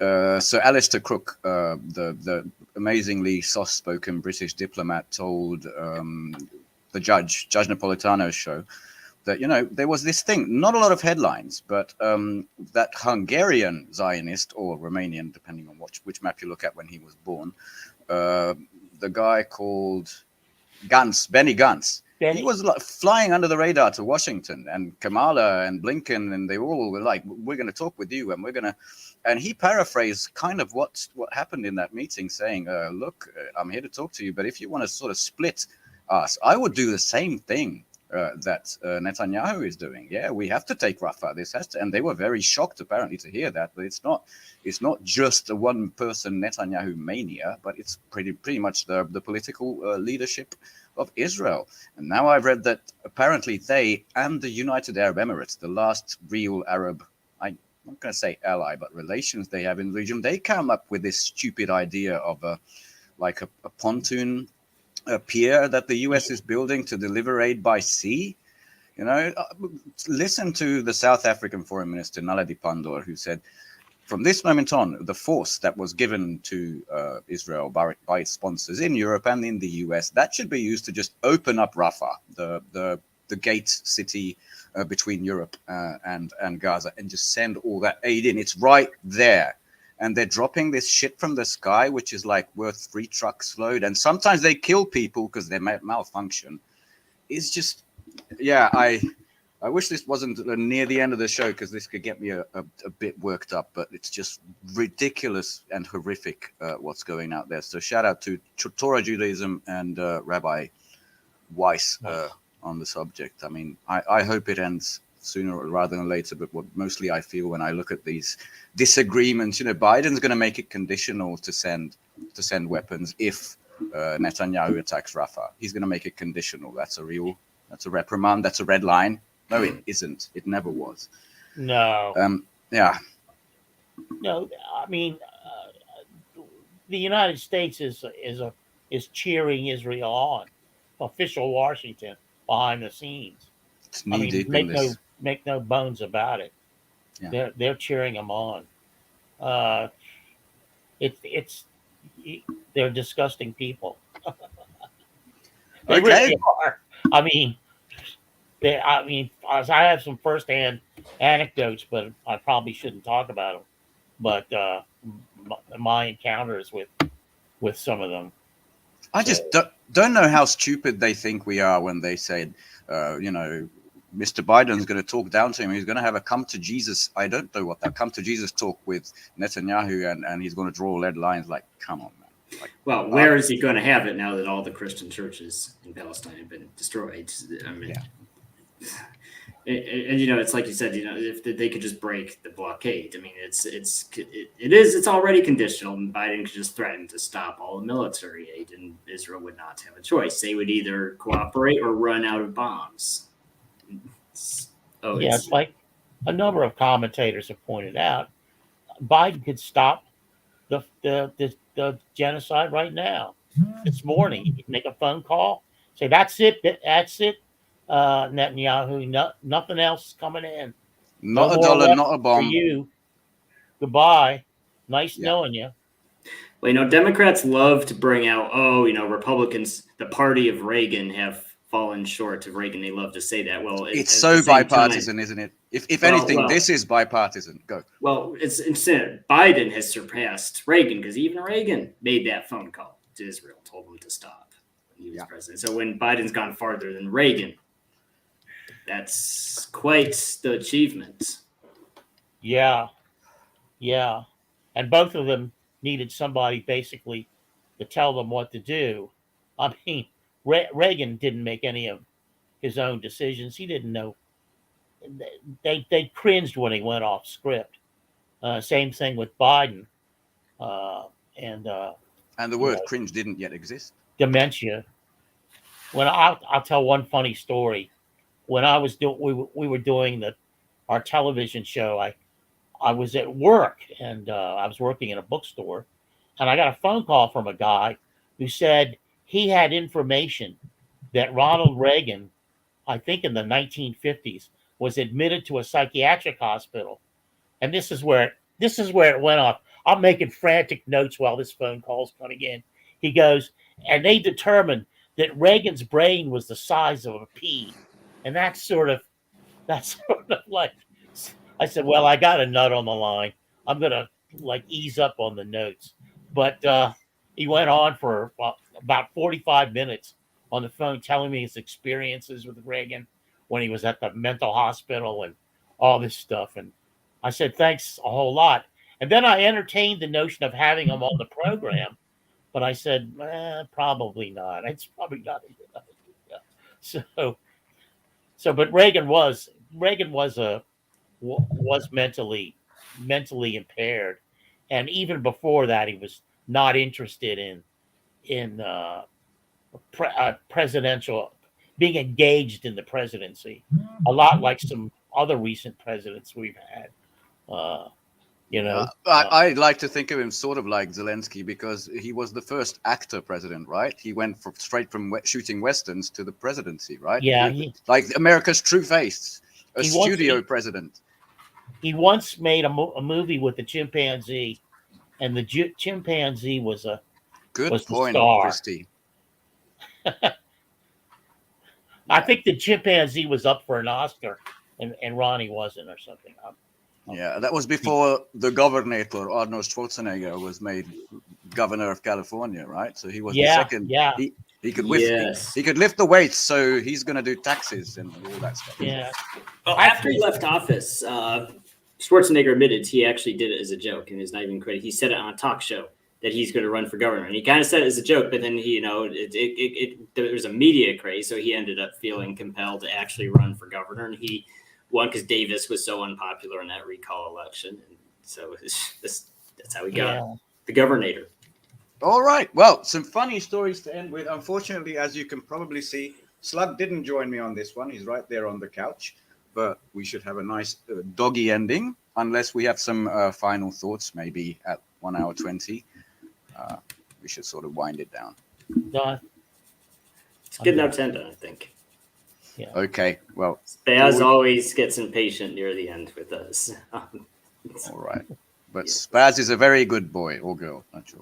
Sir Alistair Crook, the amazingly soft-spoken British diplomat, told the Judge Napolitano's show. That, there was this thing, not a lot of headlines, but that Hungarian Zionist, or Romanian, depending on which map you look at when he was born, the guy called Benny Gantz, he was like flying under the radar to Washington, and Kamala and Blinken, and they all were like, we're going to talk with you, and he paraphrased kind of what happened in that meeting, saying, look, I'm here to talk to you, but if you want to sort of split us, I would do the same thing that Netanyahu is doing. Yeah, we have to take Rafah. This has to, and they were very shocked apparently to hear that. But it's not just a one-person Netanyahu mania, but it's pretty much the political leadership of Israel. And now I've read that apparently they and the United Arab Emirates, the last real Arab, I'm not going to say ally, but relations they have in the region, they come up with this stupid idea of a pontoon pier that the US is building to deliver aid by sea. You know, listen to the South African Foreign Minister Naledi Pandor, who said, from this moment on, the force that was given to Israel by its sponsors in Europe and in the US, that should be used to just open up Rafah, the gate city between Europe and Gaza, and just send all that aid in. It's right there. And they're dropping this shit from the sky, which is like worth 3 trucks load. And sometimes they kill people because they malfunction. It's just, yeah, I wish this wasn't near the end of the show because this could get me a bit worked up. But it's just ridiculous and horrific what's going out there. So shout out to Torah Judaism and Rabbi Weiss on the subject. I mean, I hope it ends sooner rather than later, but what mostly I feel when I look at these disagreements, you know, Biden's going to make it conditional to send weapons if Netanyahu attacks Rafah. He's going to make it conditional. That's a reprimand. That's a red line. No, it isn't. It never was. No. Yeah. No, I mean, the United States is cheering Israel on. Official Washington behind the scenes. It's knee deep in this. Make no bones about it. Yeah. They're cheering them on. They're disgusting people. They really are. I mean, I have some firsthand anecdotes, but I probably shouldn't talk about them. But my encounters with some of them. I just don't know how stupid they think we are when they say, you know, Mr. Biden's going to talk down to him. He's going to have a come to Jesus. I don't know what that come to Jesus talk with Netanyahu, and he's going to draw red lines. Like, come on, man. Like, well, where is he going to have it now that all the Christian churches in Palestine have been destroyed? I mean, and you know, it's like you said, you know, if they could just break the blockade. I mean, it's already conditional, and Biden could just threaten to stop all the military aid, and Israel would not have a choice. They would either cooperate or run out of bombs. It's like a number of commentators have pointed out, Biden could stop the genocide right now. This morning, he could make a phone call, say, that's it, Netanyahu, nothing else is coming in. Not a dollar, not a bomb. For you. Goodbye. Nice knowing you. Well, you know, Democrats love to bring out, you know, Republicans, the party of Reagan, have fallen short of Reagan. They love to say that. Well, it's so bipartisan, isn't it? If anything, this is bipartisan. Go. Well, it's insane. Biden has surpassed Reagan because even Reagan made that phone call to Israel, told him to stop when he was president. So when Biden's gone farther than Reagan, that's quite the achievement. Yeah. And both of them needed somebody basically to tell them what to do. I mean, Reagan didn't make any of his own decisions. He didn't know. They cringed when he went off script. Same thing with Biden. And the word cringe didn't yet exist. Dementia. When I'll tell one funny story. When I was we were doing our television show, I was at work and I was working in a bookstore, and I got a phone call from a guy who said he had information that Ronald Reagan, I think in the 1950s, was admitted to a psychiatric hospital. And this is where it went off. I'm making frantic notes while this phone call's coming in. He goes, and they determined that Reagan's brain was the size of a pea. And that's sort of like, I said, well, I got a nut on the line. I'm going to like ease up on the notes. But he went on for about 45 minutes on the phone telling me his experiences with Reagan when he was at the mental hospital and all this stuff. And I said, thanks a whole lot. And then I entertained the notion of having him on the program. But I said, probably not. It's probably not a good idea. So, So, but Reagan was mentally impaired, and even before that, he was not interested in presidential, being engaged in the presidency. A lot like some other recent presidents we've had. Uh, I like to think of him sort of like Zelensky because he was the first actor president, right? He went straight from shooting westerns to the presidency, right? Yeah, like America's true face, a studio president. He once made a movie with the chimpanzee, and the chimpanzee was Good the point, star. Christy. I think the chimpanzee was up for an Oscar, and Ronnie wasn't, or something. Yeah, that was before the governor, Arnold Schwarzenegger, was made governor of California, right? So he was the second. Yeah. He could he could lift the weights, so he's going to do taxes and all that stuff. Yeah. Well, after he left office, Schwarzenegger admitted he actually did it as a joke, and is not even credit. He said it on a talk show that he's going to run for governor, and he kind of said it as a joke, but then he, there was a media craze, so he ended up feeling compelled to actually run for governor, and he won because Davis was so unpopular in that recall election, and so that's how he got the governor. All right. Well, some funny stories to end with. Unfortunately, as you can probably see, Slug didn't join me on this one. He's right there on the couch. But we should have a nice doggy ending, unless we have some final thoughts, maybe at 1 hour 20. We should sort of wind it down. No, it's good enough to end on, I think. Yeah. Okay. Well, Spaz always gets impatient near the end with us. All right. But Spaz is a very good boy or girl, not sure.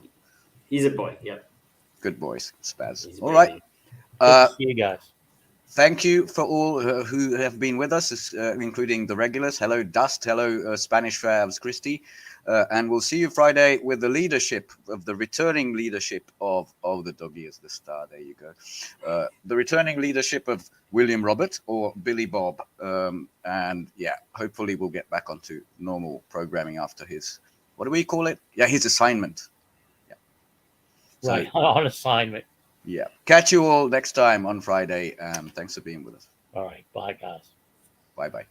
He's a boy, yep. Good boys, Spaz. All right. Good to see you guys. Thank you for all who have been with us, including the regulars. Hello, Dust. Hello, Spanish Fabs, Christy. And we'll see you Friday with the leadership of the returning leadership of the doggy as the star. There you go. The returning leadership of William Robert or Billy Bob. And yeah, hopefully we'll get back onto normal programming after his, what do we call it? Yeah, his assignment. Yeah. So, right, on assignment. Yeah. Catch you all next time on Friday. Thanks for being with us. All right. Bye, guys. Bye-bye.